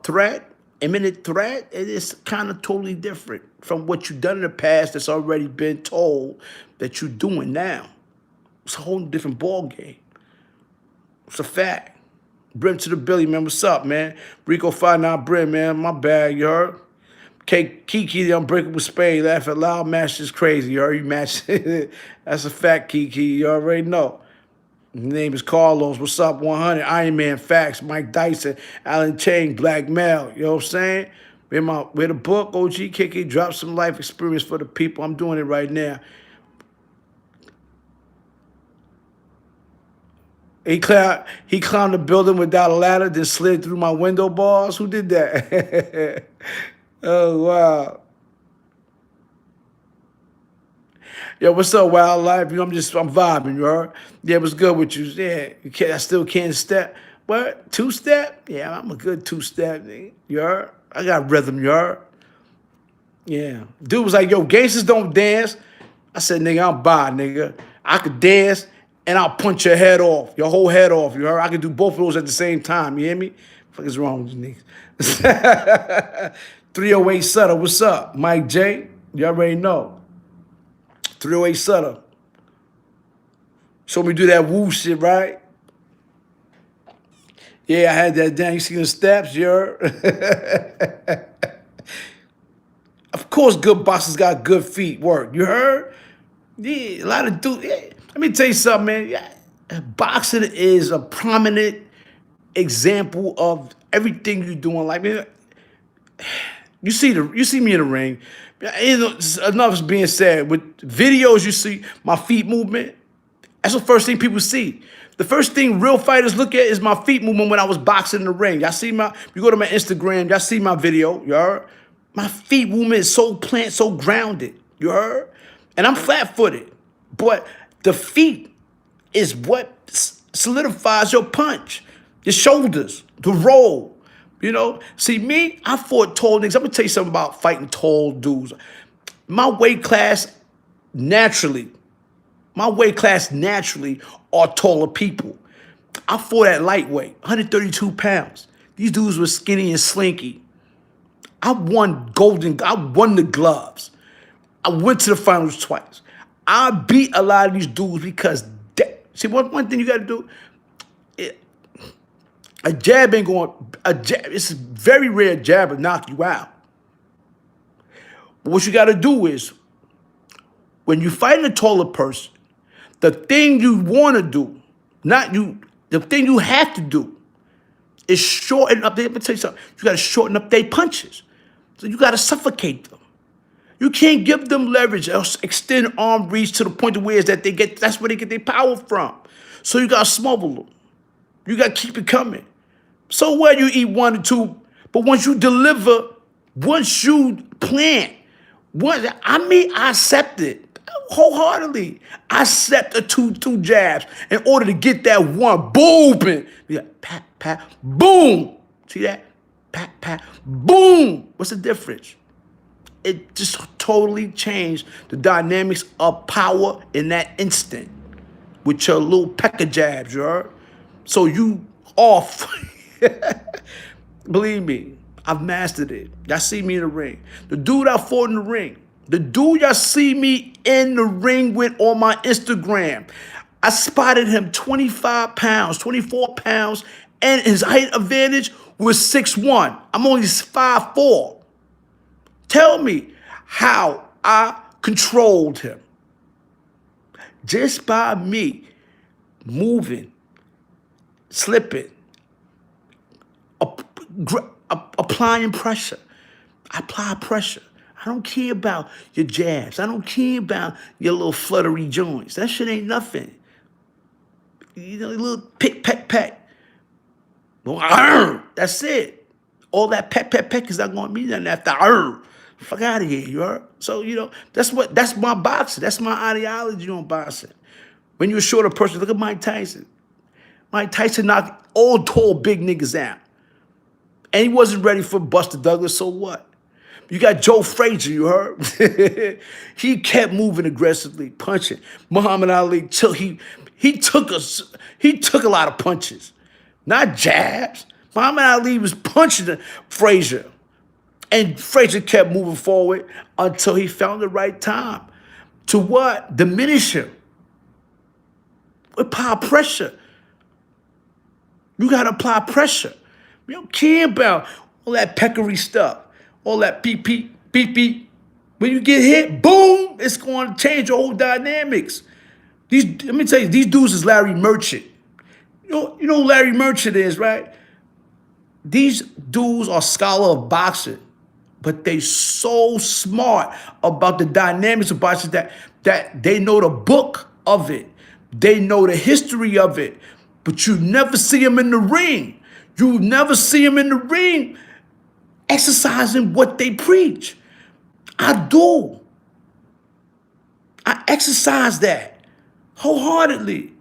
threat, imminent threat, it is kind of totally different from what you've done in the past that's already been told that you're doing now. It's a whole different ball game. It's a fact. Brim to the Billy, man. What's up, man? Rico 59 Brim, man. My bad, you heard? Kiki, the Unbreakable Spade, laugh at loud, match is crazy. You heard? You match. That's a fact, Kiki. You already know. His name is Carlos. What's up, 100? Iron Man Facts, Mike Dyson, Alan Chang, Black Male. You know what I'm saying? With the book, OG Kiki, drop some life experience for the people. I'm doing it right now. He climbed the building without a ladder, then slid through my window bars. Who did that? Oh, wow. Yo, what's up, wildlife? I'm vibing, you heard? Yeah, what's good with you? Yeah, I still can't step. What? Two-step? Yeah, I'm a good two-step, nigga. You heard? I got rhythm, you heard? Yeah. Dude was like, yo, gangsters don't dance. I said, nigga, I'm bi, nigga. I could dance and I'll punch your head off, your whole head off, you heard? I could do both of those at the same time, you hear me? What the fuck is wrong with you niggas? 308 Sutter, what's up? Mike J, you already know. 308 Sutter. So me do that woo shit, right? Yeah, I had that down. You see the steps, you heard? Of course, good boxers got good feet work. You heard? Yeah, a lot of dudes. Yeah. Let me tell you something, man. Yeah. Boxing is a prominent example of everything you do in life. Man, you see me in the ring. Enough is being said. With videos, you see my feet movement. That's the first thing people see. The first thing real fighters look at is my feet movement when I was boxing in the ring. Y'all see you go to my Instagram, y'all see my video, you heard? My feet movement is so plant, so grounded, you heard? And I'm flat-footed. But the feet is what solidifies your punch, your shoulders, the roll, See, me, I fought tall niggas. I'm going to tell you something about fighting tall dudes. My weight class naturally are taller people. I fought at lightweight, 132 pounds. These dudes were skinny and slinky. I won the gloves. I went to the finals twice. I beat a lot of these dudes because, see, one thing you got to do, a jab ain't going, it's very rare a jab will knock you out. But what you got to do is, when you fight a taller person, the thing you want to do, the thing you have to do is shorten up. Let me tell you something. You got to shorten up their punches. So you got to suffocate them. You can't give them leverage or extend arm reach to the point of where that's where they get their power from. So you got to smother them. You got to keep it coming. So what, you eat 1 or 2, but once you deliver, once you plant, I accept it wholeheartedly. I accept the two jabs in order to get that one boom. You got pat, pat, boom. See that? Pat, pat, boom. What's the difference? It just totally changed the dynamics of power in that instant with your little pecker jabs, you heard? So you off. Believe me, I've mastered it. Y'all see me in the ring. The dude I fought in the ring, the dude y'all see me in the ring with on my Instagram, I spotted him 25 pounds, 24 pounds, and his height advantage was 6'1". I'm only 5'4". Tell me how I controlled him. Just by me moving, slipping, applying pressure. I apply pressure. I don't care about your jabs. I don't care about your little fluttery joints. That shit ain't nothing. A little pick, peck, peck. Well, that's it. All that peck, peck, peck is not going to mean nothing after. Fuck out of here, you heard? So, that's my boxing. That's my ideology on boxing. When you're a shorter person, look at Mike Tyson. Mike Tyson knocked all tall, big niggas out. And he wasn't ready for Buster Douglas, so what? You got Joe Frazier, you heard? He kept moving aggressively, punching. Muhammad Ali, till he took a lot of punches, not jabs. Muhammad Ali was punching Frazier. And Frazier kept moving forward until he found the right time to what? Diminish him. Apply pressure. You got to apply pressure. You don't care about all that peccary stuff, all that beep, beep, beep, beep. When you get hit, boom, it's going to change your whole dynamics. Let me tell you, these dudes is Larry Merchant. You know who Larry Merchant is, right? These dudes are scholar of boxing, but they so smart about the dynamics of boxing that they know the book of it. They know the history of it, but you never see them in the ring. You never see them in the ring exercising what they preach. I do. I exercise that wholeheartedly.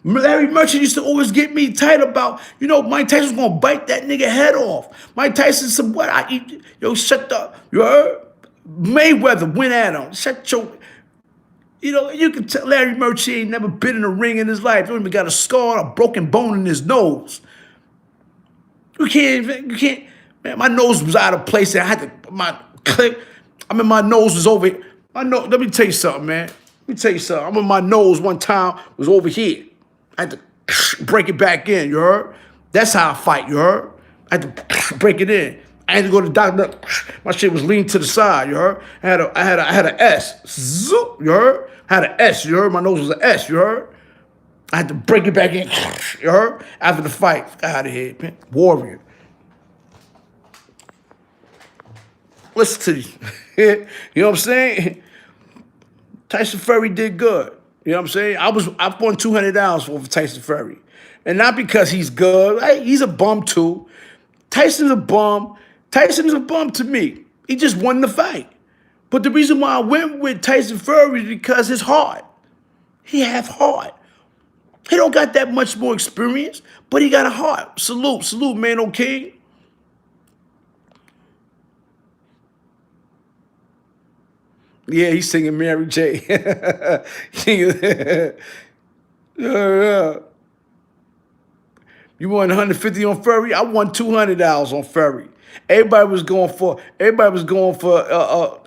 Larry Merchant used to always get me tight about, Mike Tyson's gonna bite that nigga head off. Mike Tyson said, what? I eat, shut up. You heard? Mayweather went at him. Shut your, you can tell Larry Merchant ain't never been in a ring in his life. He even got a scar, a broken bone in his nose. You can't, man, my nose was out of place. I had to, my nose was over, let me tell you something, man. My nose one time was over here. I had to break it back in, you heard? That's how I fight, you heard? I had to break it in. I had to go to the doctor. My shit was leaning to the side, you heard? I had an S. Zoop, you heard? I had an S, you heard? My nose was an S, you heard? I had to break it back in, you heard? After the fight. Get out of here, man. Warrior. Listen to you. You know what I'm saying? Tyson Fury did good. You know what I'm saying? I won $200 over Tyson Fury. And not because he's good. He's a bum too. Tyson's a bum. Tyson is a bum to me. He just won the fight. But the reason why I went with Tyson Fury is because his heart. He have heart. He don't got that much more experience, but he got a heart. Salute, man, okay? Yeah, he's singing Mary J. Yeah. You won 150 on Fury. I won $200 on Fury. Everybody was going for.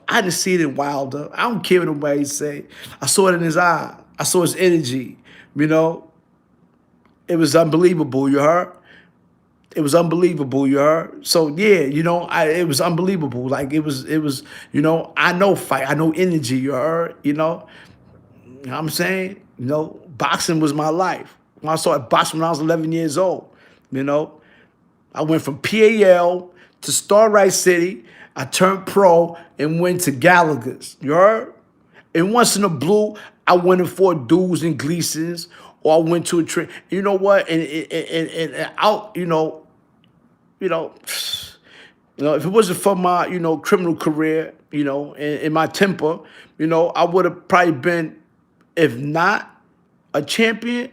I didn't see it in Wilder. I don't care what nobody say. I saw it in his eye. I saw his energy. It was unbelievable. You heard? It was unbelievable, you heard? So yeah, it was unbelievable. Like it was, I know fight, I know energy, you heard? You know what I'm saying? Boxing was my life. When I started boxing when I was 11 years old, I went from PAL to Starlight City. I turned pro and went to Gallagher's, you heard? And once in a blue, I went and fought dudes and Gleasons, or I went to a train. You know what? And out, if it wasn't for my, criminal career, and my temper, I would have probably been, if not a champion,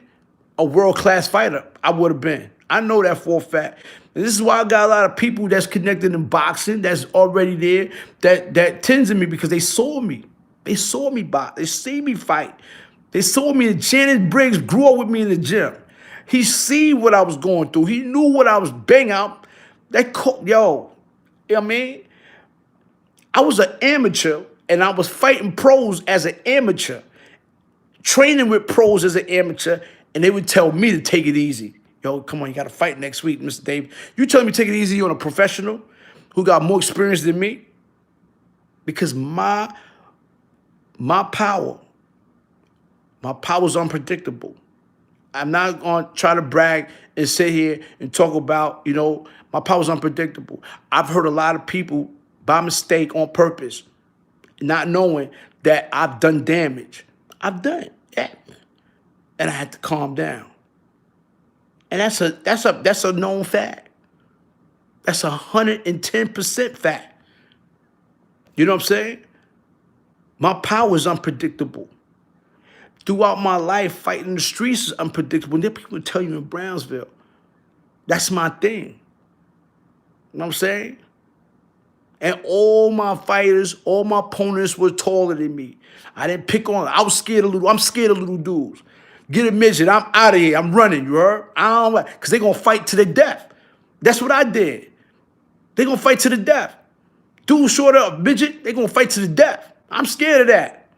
a world-class fighter. I would have been. I know that for a fact. And this is why I got a lot of people that's connected in boxing, that's already there, that tends to me because they saw me. They saw me box. They see me fight. They saw me. And Shannon Briggs grew up with me in the gym. He see what I was going through. He knew what I was banging out. You know what I mean? I was an amateur, and I was fighting pros as an amateur, training with pros as an amateur, and they would tell me to take it easy. Yo, come on, you got to fight next week, Mr. Dave. You telling me to take it easy on a professional who got more experience than me? Because my power's unpredictable. I'm not going to try to brag and sit here and talk about, my power's unpredictable. I've heard a lot of people by mistake on purpose, not knowing that I've done damage. I've done it, yeah. And I had to calm down. And that's a known fact. That's 110% fact. You know what I'm saying? My power is unpredictable. Throughout my life, fighting in the streets is unpredictable. And then people tell you in Brownsville, that's my thing. You know what I'm saying? And all my fighters, all my opponents were taller than me. I didn't pick on. I was scared of little. I'm scared of little dudes. Get a midget. I'm out of here. I'm running. You heard? I don't like because they gonna fight to the death. That's what I did. They gonna fight to the death. Dude short up midget. They gonna fight to the death. I'm scared of that.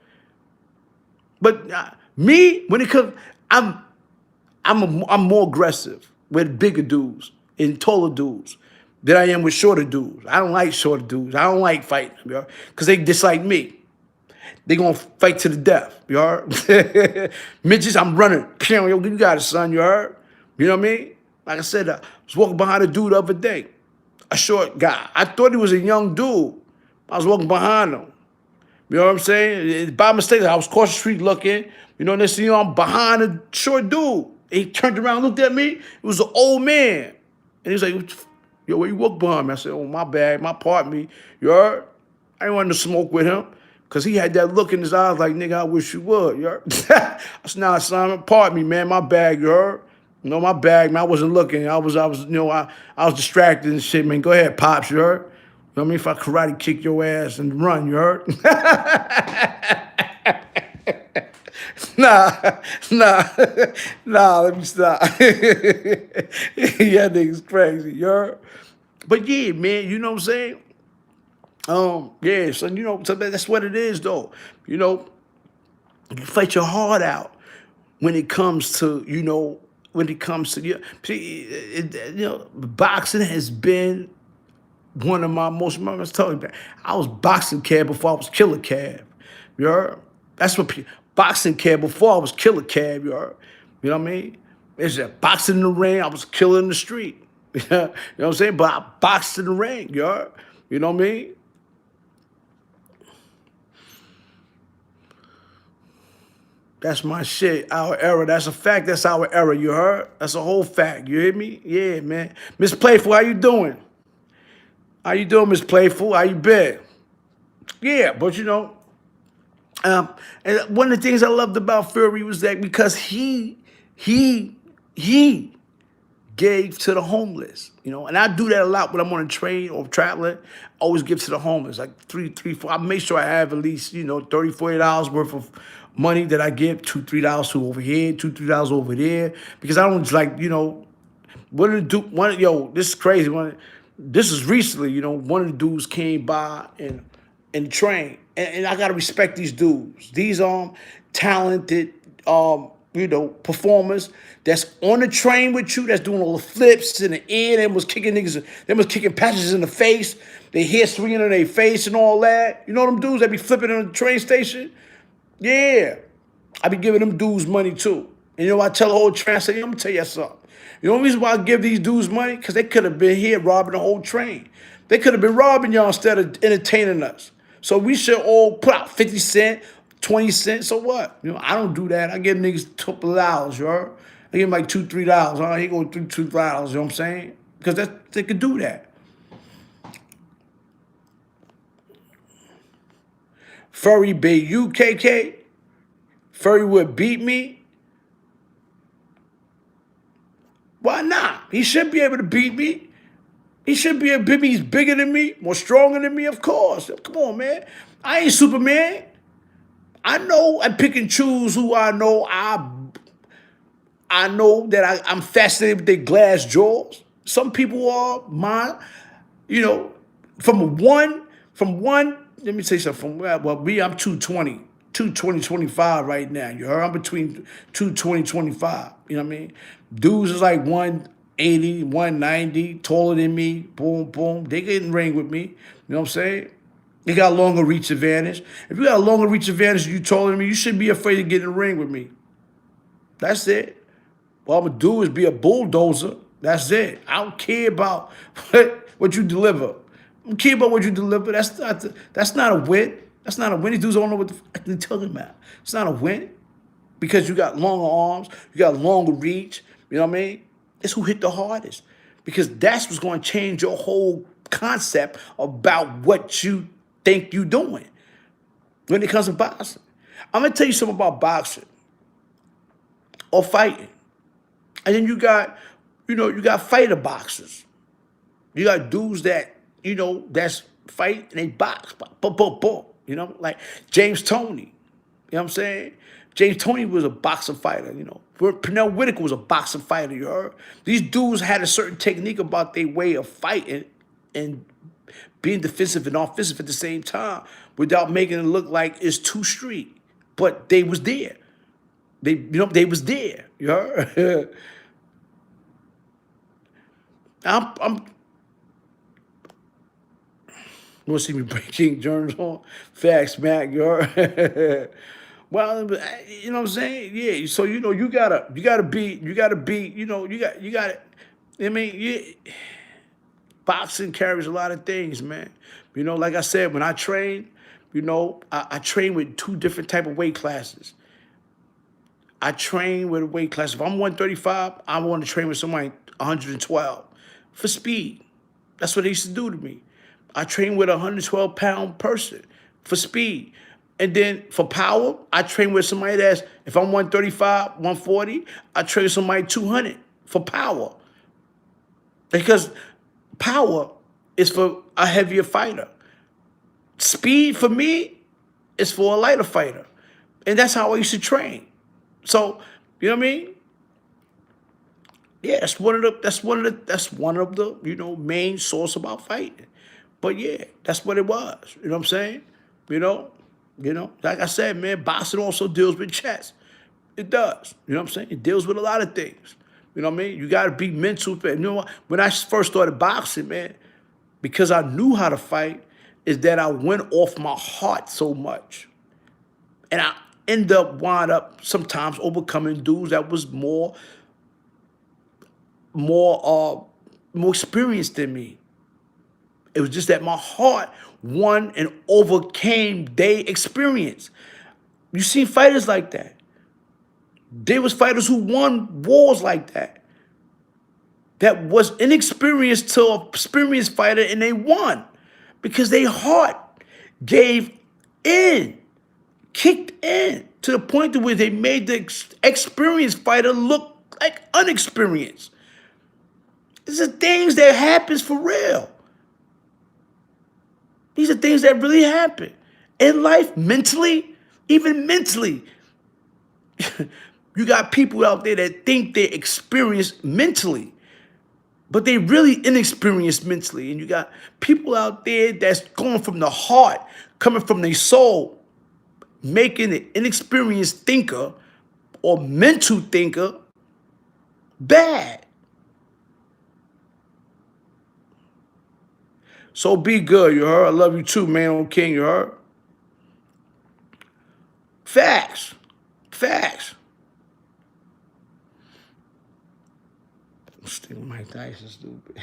But me, when it comes, I'm more aggressive with bigger dudes and taller dudes than I am with shorter dudes. I don't like shorter dudes. I don't like fighting them, because they dislike me. They gonna fight to the death, you heard? Midgets, I'm running. Yo, you got it, son, you heard? You know what I mean? Like I said, I was walking behind a dude the other day, a short guy. I thought he was a young dude. I was walking behind him. You know what I'm saying? By mistake, I was across the street looking. You know, next thing you know, I'm behind a short dude. He turned around, looked at me. It was an old man. And he was like, yo, where you walk behind me? I said, oh, my bad, my part me. You heard? I didn't want to smoke with him because he had that look in his eyes like, nigga, I wish you would. You heard? I said, nah, son, part me, man, my bag, you heard? You know, my bag, man, I wasn't looking. I was, you know, I was distracted and shit, man. Go ahead, Pops, you heard? You know what I mean? If I karate kick your ass and run, you heard? Nah, let me stop. Yeah, niggas crazy, you heard? But yeah, man, you know what I'm saying? Yeah, so you know, so that's what it is though. You know, you fight your heart out when it comes to, you know, see, you know, boxing has been one of my most moments. Telling you, I was boxing Cab before I was Killer Cab. You heard? That's what boxing Cab before I was Killer Cab. You heard? You know what I mean? It's a boxing in the ring. I was killing in the street. You know what I'm saying? But I boxed in the ring. You heard? You know what I mean? That's my shit. Our era. That's a fact. That's our era. You heard? That's a whole fact. You hear me? Yeah, man. Miss Playful, how you doing? How you doing, Miss Playful? How you been? Yeah, but you know, and one of the things I loved about Fury was that because he gave to the homeless, you know, and I do that a lot when I'm on a train or traveling. I always give to the homeless, like three, four. I make sure I have at least, you know, $30, $40 worth of money that I give, $2, $3 to over here, $2, $3 over there, because I don't like, you know, this is crazy. This is recently, you know, one of the dudes came by and trained, and I gotta respect these dudes. These talented you know, performers that's on the train with you, that's doing all the flips in the air, they was kicking niggas, they was kicking passengers in the face, they hair swinging in their face and all that. You know them dudes that be flipping in the train station? Yeah. I be giving them dudes money too. And you know, I tell the whole train, I say, I'm gonna tell you something. You know the reason why I give these dudes money? Because they could have been here robbing the whole train. They could have been robbing y'all instead of entertaining us. So we should all put out 50 cents, 20 cents, so what? You know, I don't do that. I give niggas a couple of dollars, you heard? I give them like $2, $3. Huh? He go $2, $3, you know what I'm saying? Because they could do that. Furry beat you, KK? Furry would beat me? Why not? He should be able to beat me. He should be able to beat me. He's bigger than me, more stronger than me, of course. Come on, man. I ain't Superman. I know I pick and choose who I know. I know that I'm fascinated with their glass jaws. Some people are mine, you know, from one, let me say something. Well, me, I'm 220, 25 right now. You heard? I'm between 220, 25. You know what I mean? Dudes is like 180, 190, taller than me. Boom, boom. They get in the ring with me. You know what I'm saying? They got a longer reach advantage. If you got a longer reach advantage and you taller than me, you shouldn't be afraid to get in the ring with me. That's it. What I'm going to do is be a bulldozer. That's it. I don't care about what you deliver. I don't care about what you deliver. That's not a win. That's not a win. These dudes don't know what the fuck they're talking about. It's not a win because you got longer arms. You got longer reach. You know what I mean? It's who hit the hardest because that's what's going to change your whole concept about what you think you doing when it comes to boxing. I'm gonna tell you something about boxing or fighting. And then you got, you got fighter boxers. You got dudes that, that's fight and they box. Like James Toney. You know what I'm saying? James Toney was a boxing fighter. Pernell Whitaker was a boxing fighter, you heard? These dudes had a certain technique about their way of fighting and being defensive and offensive at the same time without making it look like it's too street. But they was there. They was there, you heard? I'm you want to see me break King Jones on? Facts, Mac, you heard? Well, you know what I'm saying? Yeah. So you gotta be, you gotta. I mean, boxing carries a lot of things, man. Like I said, when I train, I train with two different type of weight classes. I train with a weight class. If I'm 135, I want to train with somebody 112 for speed. That's what they used to do to me. I train with a 112-pound person for speed. And then for power, I train with somebody that's, if I'm 135, 140, I train with somebody 200 for power. Because power is for a heavier fighter. Speed for me is for a lighter fighter. And that's how I used to train. So, you know what I mean? Yeah, that's one of the main source about fighting. But yeah, that's what it was. You know what I'm saying? Like I said, man, boxing also deals with chess. It does. You know what I'm saying? It deals with a lot of things. You know what I mean? You got to be mental. You know what? When I first started boxing, man, because I knew how to fight, is that I went off my heart so much. And I wind up sometimes overcoming dudes that was more experienced than me. It was just that my heart won and overcame their experience. You see fighters like that. There was fighters who won wars like that. That was inexperienced to an experienced fighter, and they won because their heart gave in, kicked in to the point to where they made the experienced fighter look like unexperienced. These are things that happens for real. These are things that really happen in life, mentally, even mentally. You got people out there that think they're experienced mentally, but they really inexperienced mentally. And you got people out there that's going from the heart, coming from their soul, making an inexperienced thinker or mental thinker bad. So be good, you heard? I love you too, man on King, you heard? Facts. Facts. Still Mike Tyson stupid.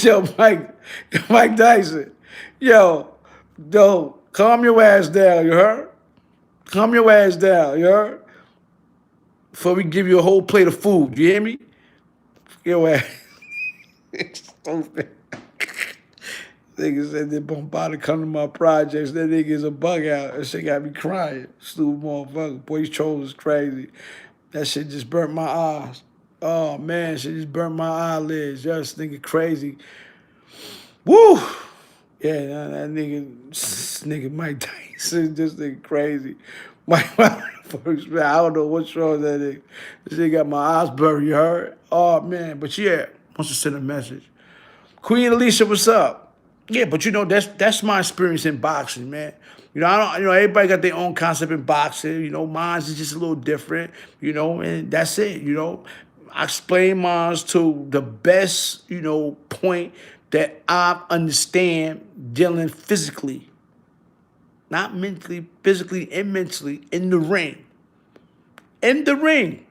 Yo, Mike Tyson. Yo, calm your ass down, you heard? Calm your ass down, you heard? Before we give you a whole plate of food, you hear me? Your ass. Stupid. Nigga said that Bombada come to my projects. That nigga's a bug out. That shit got me crying. Stupid motherfucker. Boy, these trolls is crazy. That shit just burnt my eyes. Oh, man, shit just burnt my eyelids. Y'all just thinking crazy. Woo! Yeah, that nigga Mike Tyson just thinking crazy. I don't know what's wrong with that nigga. This nigga got my eyes buried, you heard? Oh, man. But yeah, wants to send a message. Queen Alicia, what's up? Yeah, but that's my experience in boxing, man. Everybody got their own concept in boxing. Mine's is just a little different, and that's it, I explain mine's to the best, point that I understand dealing physically. Not mentally, physically, and mentally in the ring. In the ring.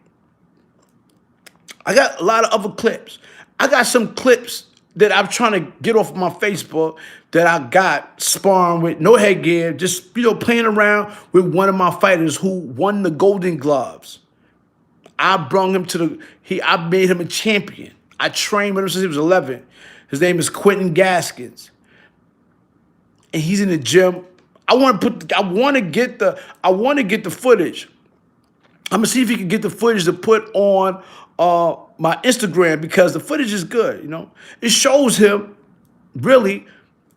I got a lot of other clips. I got some clips that I'm trying to get off my Facebook that I got sparring with no headgear, just, playing around with one of my fighters who won the Golden Gloves. I brought him I made him a champion. I trained with him since he was 11. His name is Quentin Gaskins, and he's in the gym. I want to get the footage. I'm gonna see if he can get the footage to put on my Instagram because the footage is good. You know, it shows him really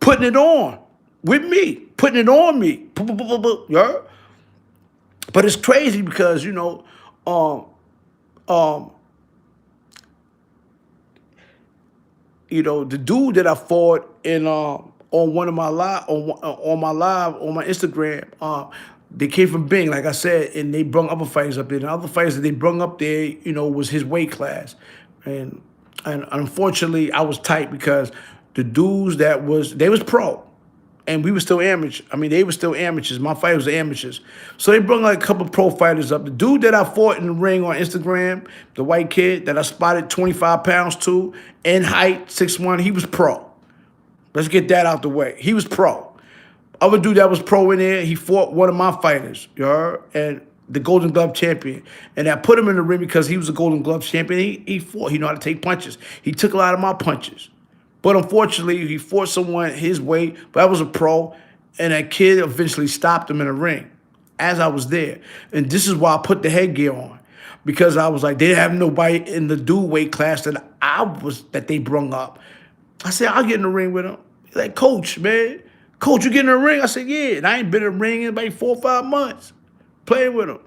putting it on with me, putting it on me. Yeah. But it's crazy because um, um, the dude that I fought in on one of my live on my live on my Instagram, they came from Bing, like I said, and they brung other fighters up there. And the other fighters that they brung up there, was his weight class, and unfortunately I was tight because the dudes they was pro. And we were still amateur. I mean, they were still amateurs. My fighters were amateurs. So they brought like a couple pro fighters up. The dude that I fought in the ring on Instagram, the white kid that I spotted 25 pounds to, in height, 6'1", he was pro. Let's get that out the way. He was pro. Other dude that was pro in there, he fought one of my fighters, you heard? And the Golden Glove champion. And I put him in the ring because he was a Golden Glove champion. He fought. He knew how to take punches. He took a lot of my punches. But unfortunately, he fought someone his weight, but I was a pro, and that kid eventually stopped him in the ring as I was there. And this is why I put the headgear on, because I was like, they didn't have nobody in the dude weight class that they brung up. I said, I'll get in the ring with him. He's like, Coach, man. Coach, you get in the ring? I said, yeah. And I ain't been in the ring in about 4 or 5 months playing with him.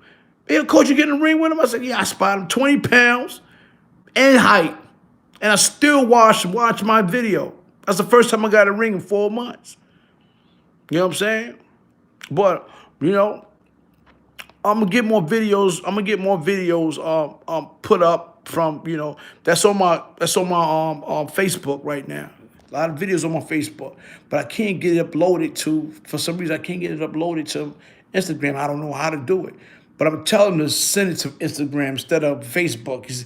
Yeah, Coach, you get in the ring with him? I said, yeah, I spotted him 20 pounds and height. And I still watch my video. That's the first time I got a ring in 4 months. You know what I'm saying? But, I'm gonna get more videos. I'm gonna get more videos put up from, that's on my Facebook right now. A lot of videos on my Facebook. But I can't get it uploaded for some reason I can't get it uploaded to Instagram. I don't know how to do it. But I'm telling him to send it to Instagram instead of Facebook.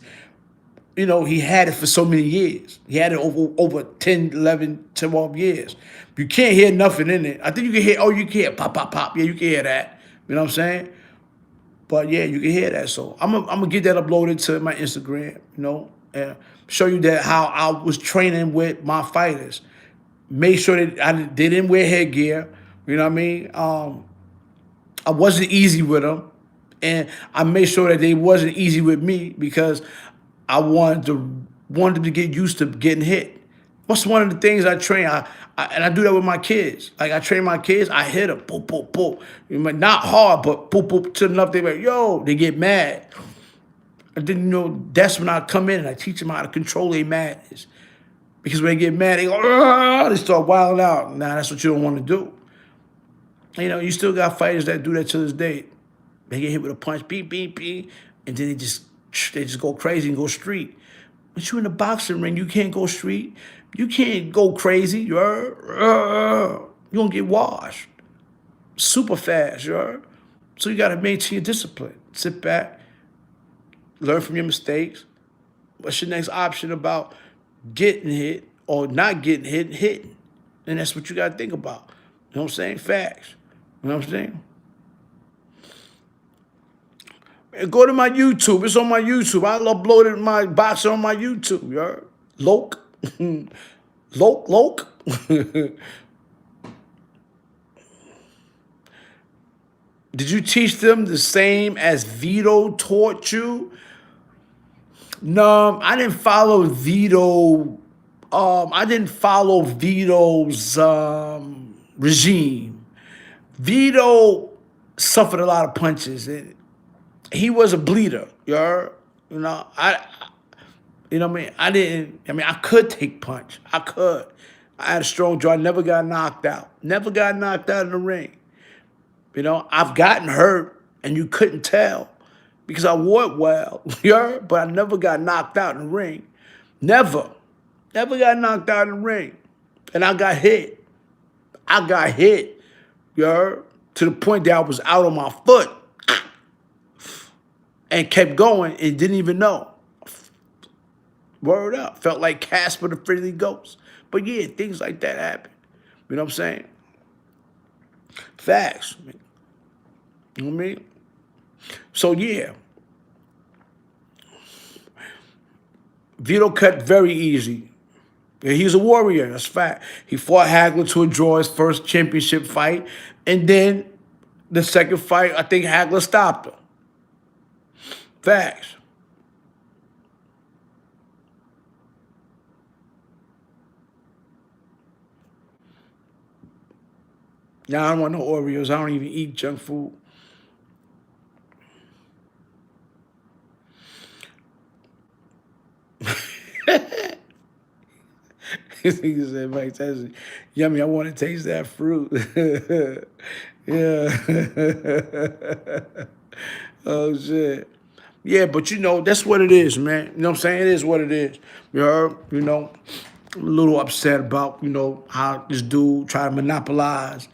He had it for so many years. He had it over 10, 11, 12 years. You can't hear nothing in it. I think you can hear, you can hear pop, pop, pop. Yeah, you can hear that. You know what I'm saying? But yeah, you can hear that. So I'm gonna get that uploaded to my Instagram, and show you that how I was training with my fighters. Make sure that they didn't wear headgear. You know what I mean? I wasn't easy with them. And I made sure that they wasn't easy with me because I wanted them to get used to getting hit. What's one of the things I train? And I do that with my kids. Like I train my kids, I hit them, boop, boop, boop. Not hard, but boop, boop, to enough they like, yo, they get mad. And then, that's when I come in and I teach them how to control their madness. Because when they get mad, they go, they start wilding out. Nah, that's what you don't want to do. You still got fighters that do that to this day. They get hit with a punch, beep, beep, beep, and then they just go crazy and go street. But you in the boxing ring, you can't go street. You can't go crazy. You're gonna get washed super fast. So you gotta maintain your discipline. Sit back, learn from your mistakes. What's your next option about getting hit or not getting hit and hitting? And that's what you gotta think about. You know what I'm saying? Facts. You know what I'm saying? And go to my YouTube. It's on my YouTube. I uploaded my boxing on my YouTube. You heard? Loke. Loke. Did you teach them the same as Vito taught you? No, I didn't follow Vito. I didn't follow Vito's regime. Vito suffered a lot of punches. He was a bleeder, I I could take punch. I could. I had a strong jaw. I never got knocked out. Never got knocked out in the ring. I've gotten hurt and you couldn't tell because I wore it well, but I never got knocked out in the ring. Never. Never got knocked out in the ring. And I got hit. To the point that I was out on my foot. And kept going and didn't even know. Word up. Felt like Casper the Friendly Ghost. But yeah, things like that happen. You know what I'm saying? Facts. You know what I mean? So yeah. Vito cut very easy. Yeah, he's a warrior. That's fact. He fought Hagler to a draw his first championship fight. And then the second fight, I think Hagler stopped him. Facts. Now I don't want no Oreos. I don't even eat junk food. He said, Mike Tyson, yummy, I want to taste that fruit. Yeah. Oh, shit. Yeah, but that's what it is, man. You know what I'm saying? It is what it is. You heard? I'm a little upset about, how this dude try to monopolize,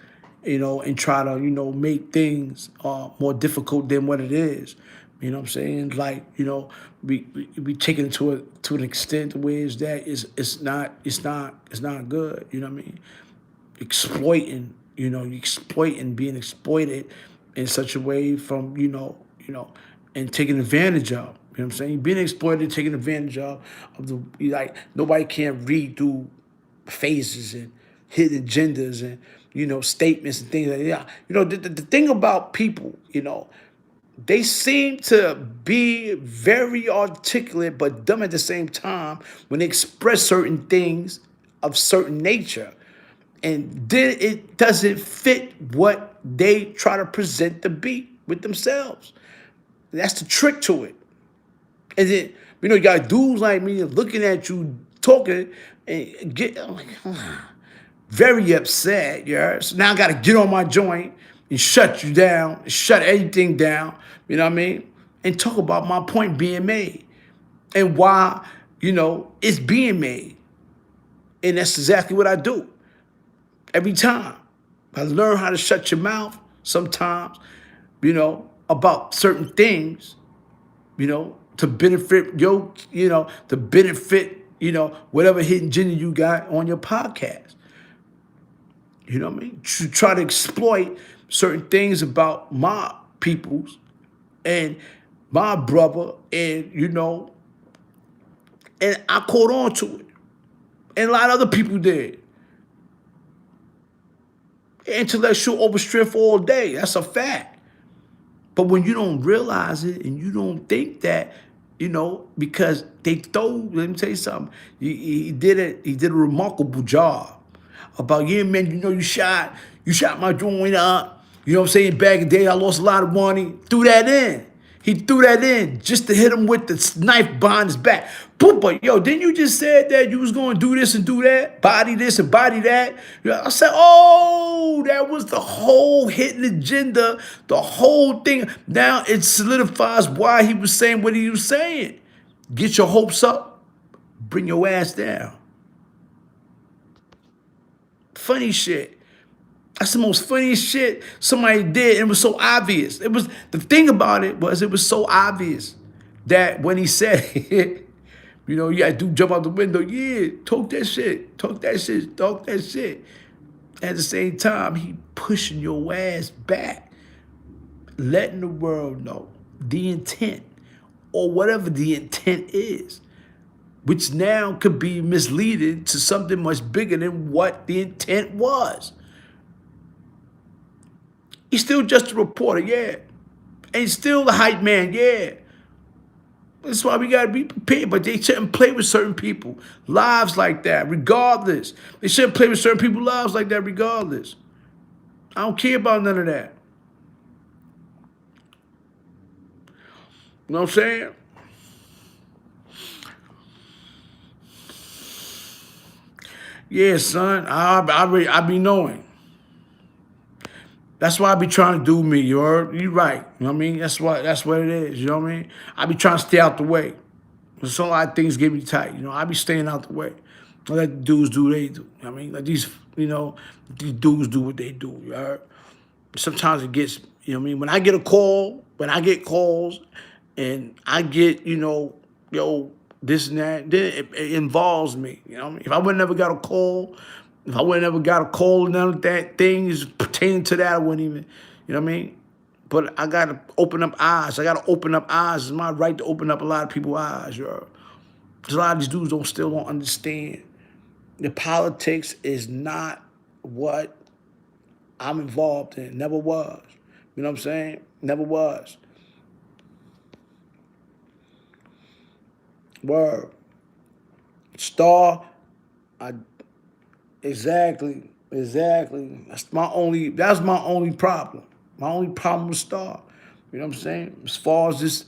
and try to, make things more difficult than what it is. You know what I'm saying? Like, we taking it to an extent where it's not good. You know what I mean? Exploiting, you exploiting, being exploited in such a way from, and taken advantage of. You know what I'm saying? Being exploited, taken advantage of like nobody can read through phases and hidden agendas and statements and things like that. The thing about people, they seem to be very articulate but dumb at the same time when they express certain things of certain nature. And then it doesn't fit what they try to present to be with themselves. That's the trick to it. And then, you got dudes like me looking at you talking and get like, very upset. Yeah. So now I got to get on my joint and shut you down, shut everything down. You know what I mean? And talk about my point being made and why, it's being made. And that's exactly what I do every time. I learn how to shut your mouth sometimes, about certain things, to benefit to benefit, whatever hidden agenda you got on your podcast. You know what I mean? To try to exploit certain things about my peoples and my brother, and and I caught on to it. And a lot of other people did. Intellectual overstrength all day. That's a fact. But when you don't realize it and you don't think that, because let me tell you something. He did a remarkable job about, yeah, man, you shot my joint up. You know what I'm saying? Back in the day, I lost a lot of money. Threw that in. He threw that in just to hit him with the knife behind his back. But yo, didn't you just said that you was going to do this and do that? Body this and body that? I said, oh, that was the whole hidden agenda, the whole thing. Now it solidifies why he was saying what he was saying. Get your hopes up, bring your ass down. Funny shit. That's the most funniest shit somebody did, and it was so obvious. The thing about it was so obvious that when he said it, you gotta jump out the window. Yeah, talk that shit. At the same time, he pushing your ass back, letting the world know the intent or whatever the intent is, which now could be misleading to something much bigger than what the intent was. He's still just a reporter, yeah. And he's still the hype man, yeah. That's why we gotta be prepared. But they shouldn't play with certain people lives like that, regardless. They shouldn't play with certain people's lives like that, regardless. I don't care about none of that. You know what I'm saying? Yeah, son. I be knowing. That's why I be trying to do me. You right. You know what I mean? That's what it is. You know what I mean? I be trying to stay out the way. So a lot of things get me tight. I be staying out the way. I let the dudes do what they do. I mean, like these dudes do what they do. You heard? Sometimes it gets, when I get calls, and I get, this and that, then it involves me. You know what I mean? If I would never got a call, and none of that things pertaining to that, I wouldn't even, you know what I mean? But I got to open up eyes. It's my right to open up a lot of people's eyes, yo. Because a lot of these dudes still don't understand The politics is not what I'm involved in. Never was. You know what I'm saying? Never was. Word. Star, I exactly. That's my only problem. My only problem with Star. You know what I'm saying? As far as this,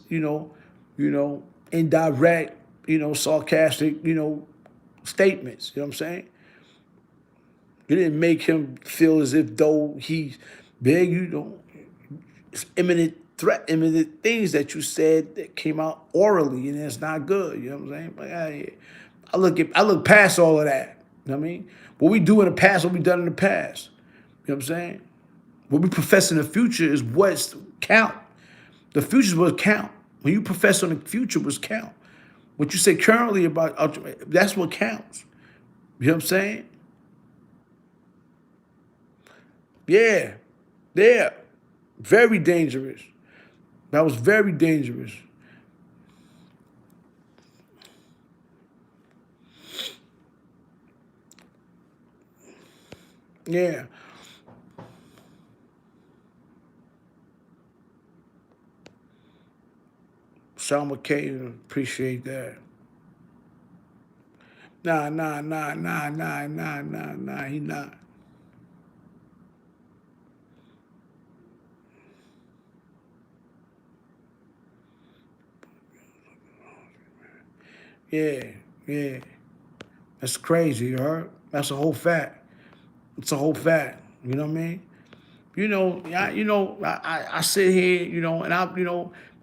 indirect, sarcastic, statements. You know what I'm saying? You didn't make him feel as if though he's big, it's imminent threat, imminent things that you said that came out orally, and it's not good. You know what I'm saying? Like, I look past all of that. You know what I mean? What we do in the past, what we done in the past. You know what I'm saying? What we profess in the future is what's count. The future is what count. When you profess on the future, what's count. What you say currently about that's what counts. You know what I'm saying? Yeah. Yeah. Very dangerous. That was very dangerous. Yeah. Sean McKay, appreciate that. Nah, he not. Yeah, yeah. That's crazy, you heard? That's a whole fact. It's a whole fact. You know what I mean? I sit here, and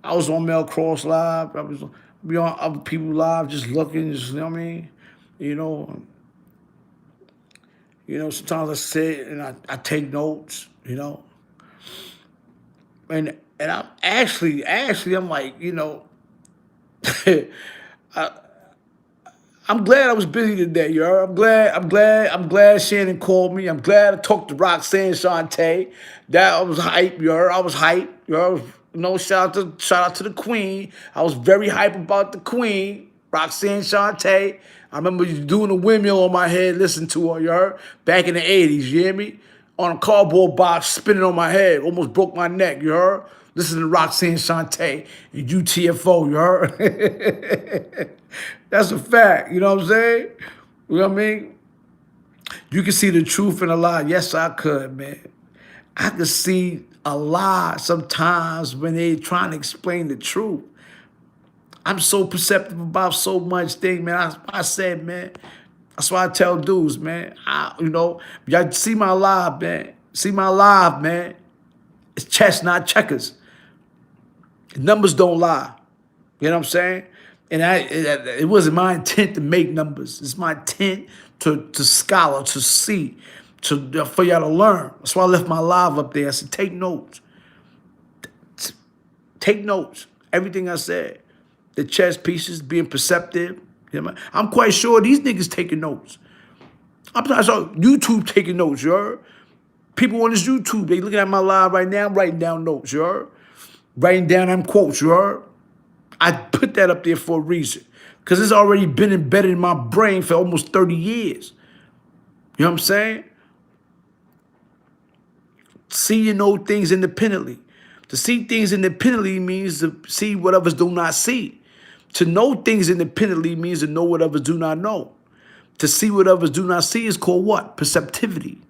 I was on Mel Cross Live. I was be on other people live, just looking, just you know what I mean. You know, sometimes I sit and I take notes. And I'm actually, I'm like, I'm glad I was busy today, yo. I'm glad Shannon called me. I'm glad I talked to Roxanne Shante. That was hype, yo. I was hype, yo. Shout out to the Queen. I was very hype about the Queen, Roxanne Shante. I remember doing a windmill on my head, listening to her, yo. Back in the 80s, you hear me? On a cardboard box, spinning on my head. Almost broke my neck, you heard? Listen to Roxanne Shante and UTFO, you heard? That's a fact, you know what I'm saying? You know what I mean? You can see the truth in a lie. Yes, I could, man. I could see a lie sometimes when they trying to explain the truth. I'm so perceptive about so much thing, man. I said, man, that's why I tell dudes, man. Y'all see my live, man. See my live, man. It's chess, not checkers. Numbers don't lie. You know what I'm saying? And it wasn't my intent to make numbers. It's my intent to scholar, to see, for y'all to learn. That's why I left my live up there. I said, take notes. Take notes. Everything I said. The chess pieces, being perceptive. You know, I'm quite sure these niggas taking notes. I'm not sure YouTube taking notes, you heard? People on this YouTube, they looking at my live right now, writing down notes, you heard? Writing down them quotes, you heard? I put that up there for a reason. Because it's already been embedded in my brain for almost 30 years. You know what I'm saying? See and know things independently. To see things independently means to see what others do not see. To know things independently means to know what others do not know. To see what others do not see is called what? Perceptivity.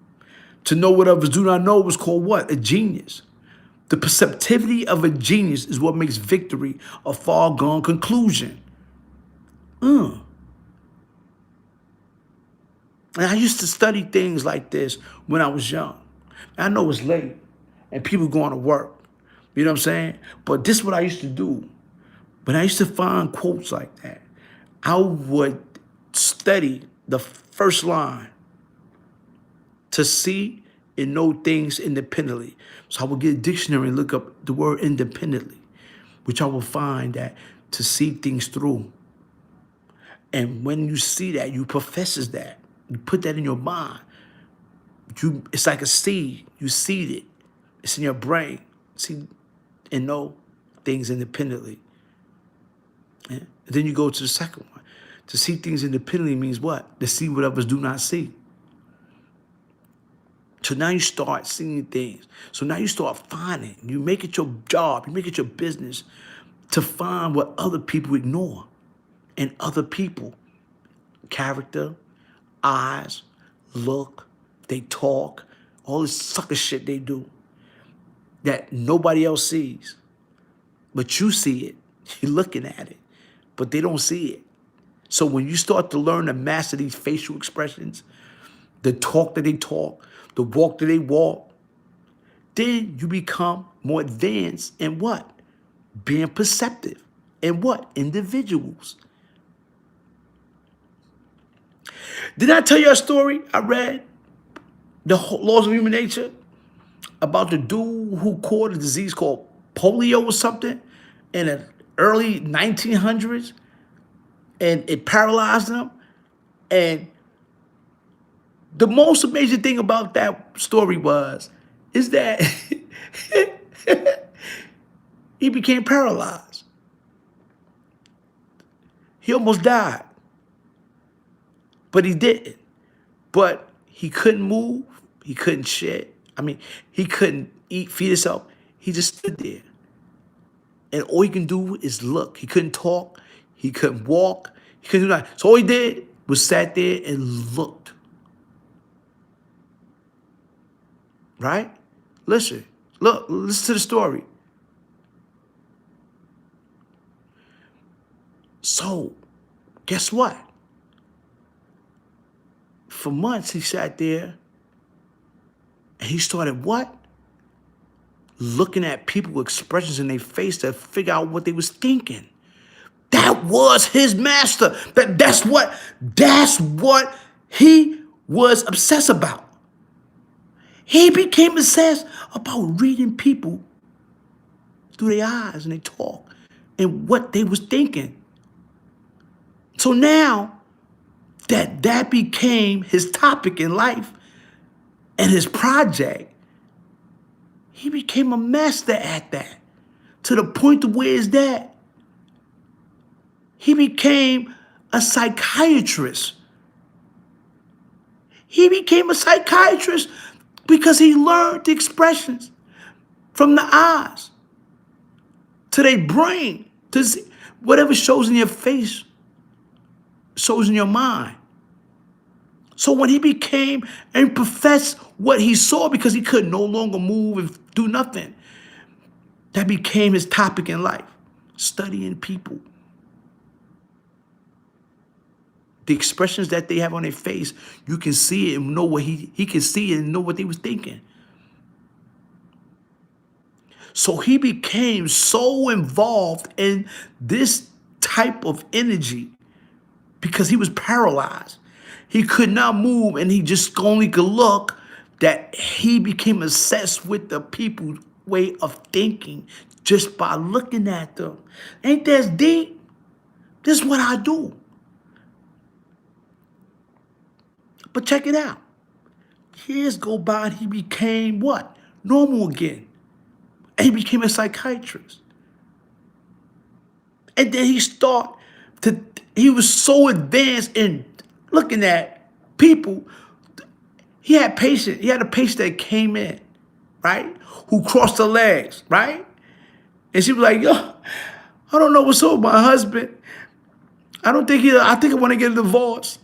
To know what others do not know is called what? A genius. The perceptivity of a genius is what makes victory a far gone conclusion. And I used to study things like this when I was young. I know it's late and people going to work. You know what I'm saying? But this is what I used to do. When I used to find quotes like that, I would study the first line to see and know things independently. So I would get a dictionary and look up the word independently, which I will find that to see things through. And when you see that, you professes that. You put that in your mind. It's like a seed. You seed it. It's in your brain. See and know things independently. Yeah? Then you go to the second one. To see things independently means what? To see what others do not see. So now you start seeing things. So now you start finding. You make it your job. You make it your business to find what other people ignore in other people. Character, eyes, look, they talk, all this sucker shit they do that nobody else sees. But you see it. You're looking at it. But they don't see it. So when you start to learn to master these facial expressions, the talk that they talk, the walk that they walk, then you become more advanced in what? Being perceptive. And what? Individuals. Did I tell you a story I read? The Laws of Human Nature? About the dude who caught a disease called polio or something in the early 1900s. And it paralyzed him. And the most amazing thing about that story is that he became paralyzed. He almost died, but he didn't. But he couldn't move. He couldn't shit. I mean, he couldn't eat, feed himself. He just stood there. And all he can do is look. He couldn't talk. He couldn't walk. He couldn't do nothing. So all he did was sat there and looked. Right? Listen. Look, listen to the story. So, guess what? For months, he sat there and he started what? Looking at people's expressions in their face to figure out what they was thinking. That was his master. That's what he was obsessed about. He became obsessed about reading people through their eyes and their talk and what they was thinking. So now that became his topic in life and his project, he became a master at that to the point of where is that he became a psychiatrist. He became a psychiatrist because he learned the expressions from the eyes to their brain, to see whatever shows in your face shows in your mind. So when he became and professed what he saw because he could no longer move and do nothing, that became his topic in life, studying people. The expressions that they have on their face, you can see it and know what he can see it and know what they was thinking. So he became so involved in this type of energy because he was paralyzed. He could not move and he just only could look, that he became obsessed with the people's way of thinking just by looking at them. Ain't that deep? This is what I do. But check it out. Years go by and he became what? Normal again. And he became a psychiatrist. And then he was so advanced in looking at people. He had a patient that came in, right? Who crossed her legs, right? And she was like, yo, I don't know what's up with my husband. I think I want to get a divorce.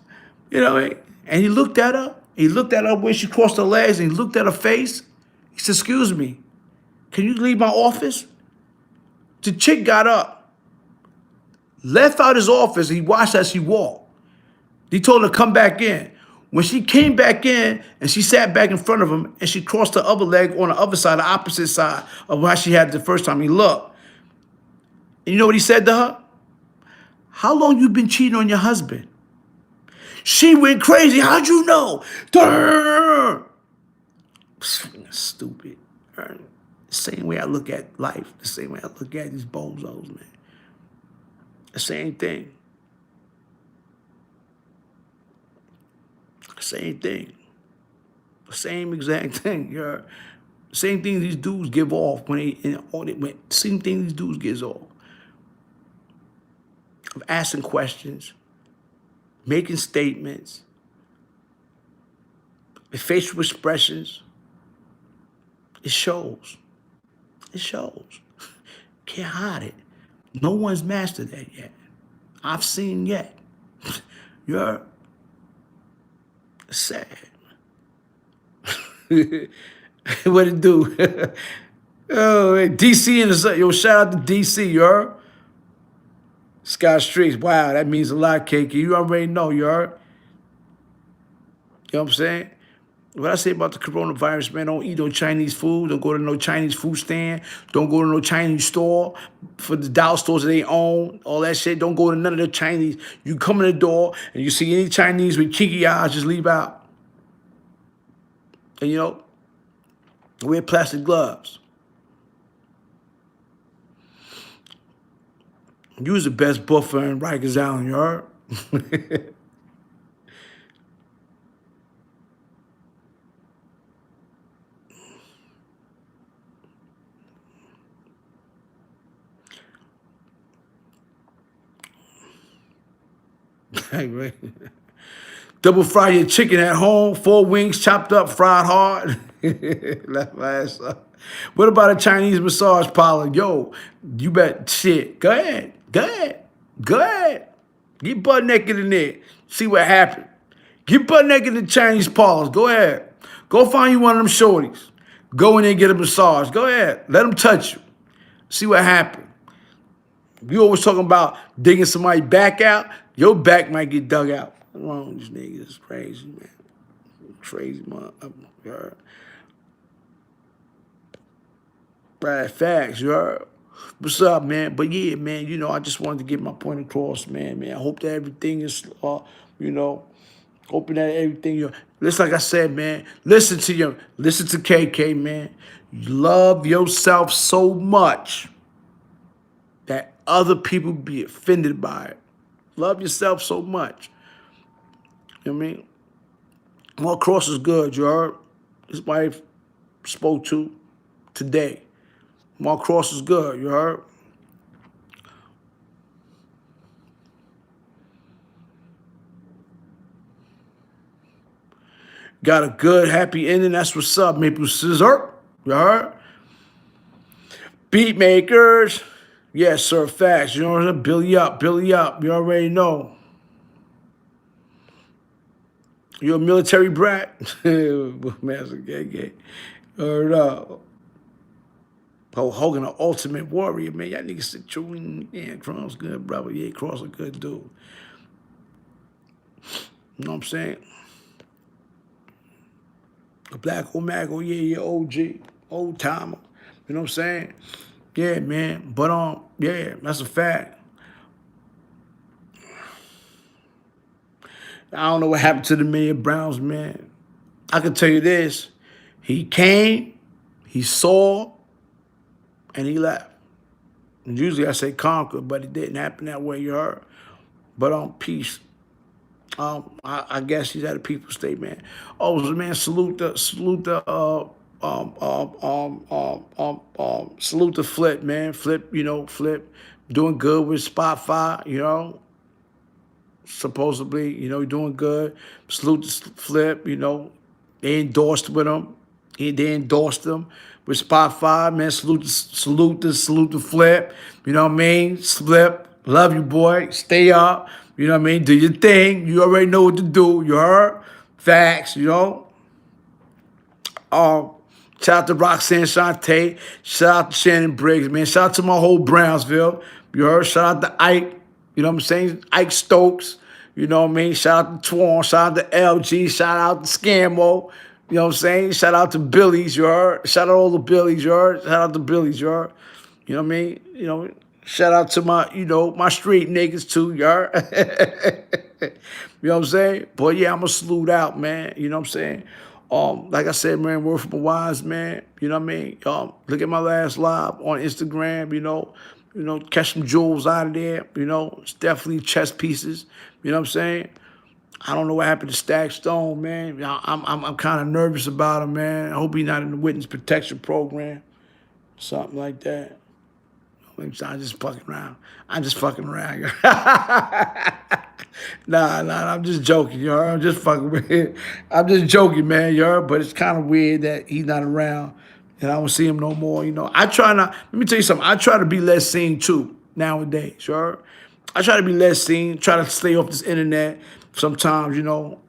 You know what I mean? And he looked at her. He looked at her when she crossed her legs and he looked at her face. He said, excuse me, can you leave my office? The chick got up, left out his office. He watched as she walked. He told her to come back in. When she came back in and she sat back in front of him and she crossed her other leg on the other side, the opposite side of how she had the first time he looked. And you know what he said to her? How long you been cheating on your husband? She went crazy. How'd you know? Stupid. The same way I look at life, the same way I look at these bozos, man. The same thing. Same thing. The same exact thing. Same thing these dudes give off same thing these dudes gives off. Of asking questions, making statements, the facial expressions, it shows. It shows. Can't hide it. No one's mastered that yet. I've seen yet. You're sad. What it do? Oh, hey, DC in the yo, shout out to DC, you heard? Scott Streets, wow, that means a lot, KK. You already know, you heard? You know what I'm saying? What I say about the coronavirus, man, don't eat no Chinese food. Don't go to no Chinese food stand. Don't go to no Chinese store for the dollar stores that they own. All that shit. Don't go to none of the Chinese. You come in the door and you see any Chinese with cheeky eyes, just leave out. And, you know, wear plastic gloves. You was the best buffer in Rikers Island, you heard? Right. Double fry your chicken at home, 4 wings chopped up, fried hard. Left my ass up. What about a Chinese massage parlor? Yo, you bet shit. Go ahead. Go ahead. Go ahead. Get butt naked in there. See what happened. Get butt naked in Chinese parlors. Go ahead. Go find you one of them shorties. Go in there and get a massage. Go ahead. Let them touch you. See what happened. You always talking about digging somebody's back out. Your back might get dug out. What's wrong with these niggas? It's crazy, man. Crazy motherfucker. Right, facts, you heard? What's up, man? But yeah, man, you know, I just wanted to get my point across, man. I hope that everything is, you know, hoping that everything, just like I said, man, listen to KK, man. You love yourself so much that other people be offended by it. Love yourself so much. You know what I mean? Mark Cross is good, you heard? His wife spoke to today. Mark Cross is good, you heard? Got a good, happy ending. That's what's up, Maple Scissor. You heard? Beat makers. Yes, sir, facts. You know what I'm saying? Billy up, Billy up. You already know. You're a military brat? Master Gay. Heard up. Hulk Hogan, an ultimate warrior, man. Y'all niggas sit true. Yeah, Cross good, brother. Yeah, Cross a good dude. You know what I'm saying? A Black Omago, yeah, OG, old timer. You know what I'm saying? Yeah, man. But yeah, that's a fact. I don't know what happened to the Million Browns, man. I can tell you this. He came, he saw, and he left. And usually I say conquer, but it didn't happen that way, you heard? But peace. I guess he's at a people state, man. Oh, man, salute the Flip, man. Flip, you know, Flip doing good with Spotify, you know. Supposedly, you know, doing good. Salute the Flip, you know. They endorsed with him. They endorsed him with Spotify, man. Salute the Flip. You know what I mean? Flip, love you, boy. Stay up. You know what I mean? Do your thing. You already know what to do. You heard? Facts, you know? Shout out to Roxanne Shante. Shout out to Shannon Briggs, man. Shout out to my whole Brownsville. You heard? Shout out to Ike. You know what I'm saying? Ike Stokes. You know what I mean? Shout out to Twan. Shout out to LG. Shout out to Scammo. You know what I'm saying? Shout out to Billy's, you heard? Shout out all the Billy's, you heard? Shout out to Billy's, you heard? You know what I mean? You know, shout out to my, you know, my street niggas too, you heard? You know what I'm saying? But yeah, I'm going to salute out, man. You know what I'm saying? Like I said, man, word from a wise man. You know what I mean? Look at my last live on Instagram, you know, catch some jewels out of there. You know, it's definitely chess pieces. You know what I'm saying? I don't know what happened to Stack Stone, man. I'm kind of nervous about him, man. I hope he's not in the witness protection program, something like that. I'm just fucking around. I'm just fucking around. Nah, I'm just joking, you heard? I'm just fucking with it. I'm just joking, man, you heard? But it's kind of weird that he's not around and I don't see him no more, you know. I try not, let me tell you something, I try to be less seen too nowadays, you heard? I try to be less seen, try to stay off this internet sometimes, you know.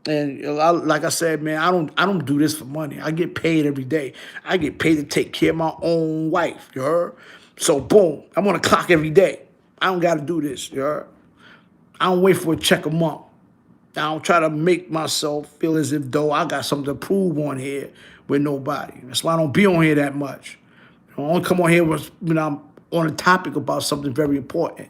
And like I said, man, I don't do this for money. I get paid every day. I get paid to take care of my own wife, you heard? So boom, I'm on the clock every day. I don't gotta do this, you heard? I don't wait for a check a month. I don't try to make myself feel as if though I got something to prove on here with nobody. That's why I don't be on here that much. I only come on here when I'm on a topic about something very important.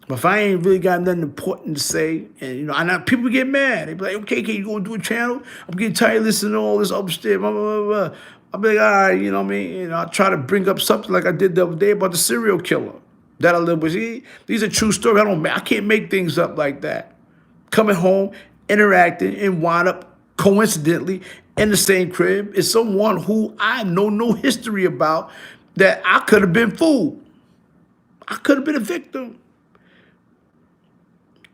But if I ain't really got nothing important to say, and you know, I know people get mad. They be like, okay, you gonna do a channel? I'm getting tired of listening to all this upstairs, blah, blah, blah, blah. I'll be like, all right, you know what I mean? You know, I try to bring up something like I did the other day about the serial killer that I live with. See, these are true stories. I can't make things up like that. Coming home, interacting, and wind up coincidentally in the same crib is someone who I know no history about that I could have been fooled. I could have been a victim.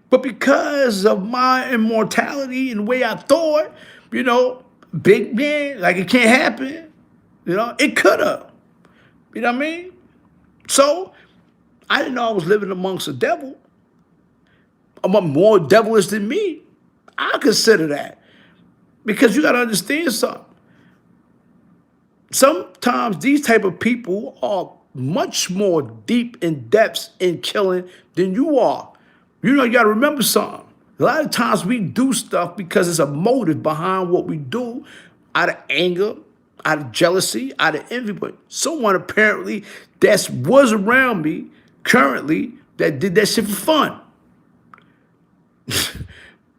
But because of my immortality and the way I thought, you know, big man, like it can't happen. You know, it could have. You know what I mean? So I didn't know I was living amongst a devil. I'm more devilish than me. I consider that. Because you got to understand something. Sometimes these type of people are much more deep in depths in killing than you are. You know, you got to remember something. A lot of times we do stuff because there's a motive behind what we do out of anger, out of jealousy, out of envy. But someone apparently that was around me currently that did that shit for fun.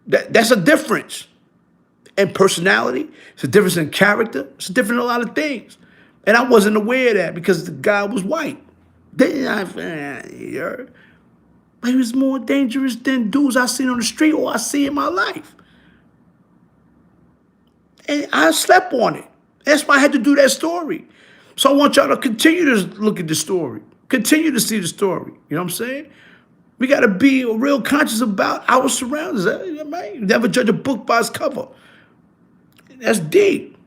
That's a difference in personality. It's a difference in character. It's a difference in a lot of things. And I wasn't aware of that because the guy was white. Then but he was more dangerous than dudes I seen on the street or I see in my life. And I slept on it. That's why I had to do that story. So I want y'all to continue to look at the story. Continue to see the story. You know what I'm saying? We got to be real conscious about our surroundings. You never judge a book by its cover. That's deep.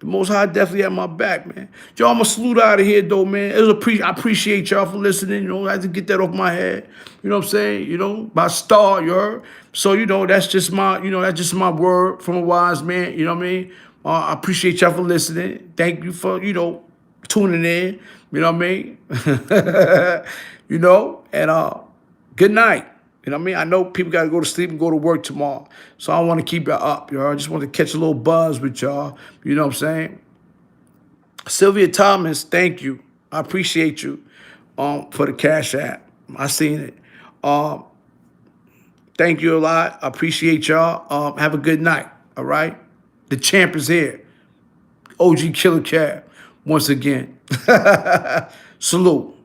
The Most High definitely had my back, man. Y'all, I'm going to salute out of here, though, man. I appreciate y'all for listening. You know, I had to get that off my head. You know what I'm saying? You know, by star, you heard? So, you know, that's just my word from a wise man. You know what I mean? I appreciate y'all for listening. Thank you for, you know, tuning in. You know what I mean? You know, and good night. You know what I mean? I know people got to go to sleep and go to work tomorrow. So I want to keep it up, y'all. I just want to catch a little buzz with y'all. You know what I'm saying? Sylvia Thomas, thank you. I appreciate you for the Cash App. I seen it. Thank you a lot. I appreciate y'all. Have a good night, all right? The champ is here. OG Killer Cab, once again. Salute.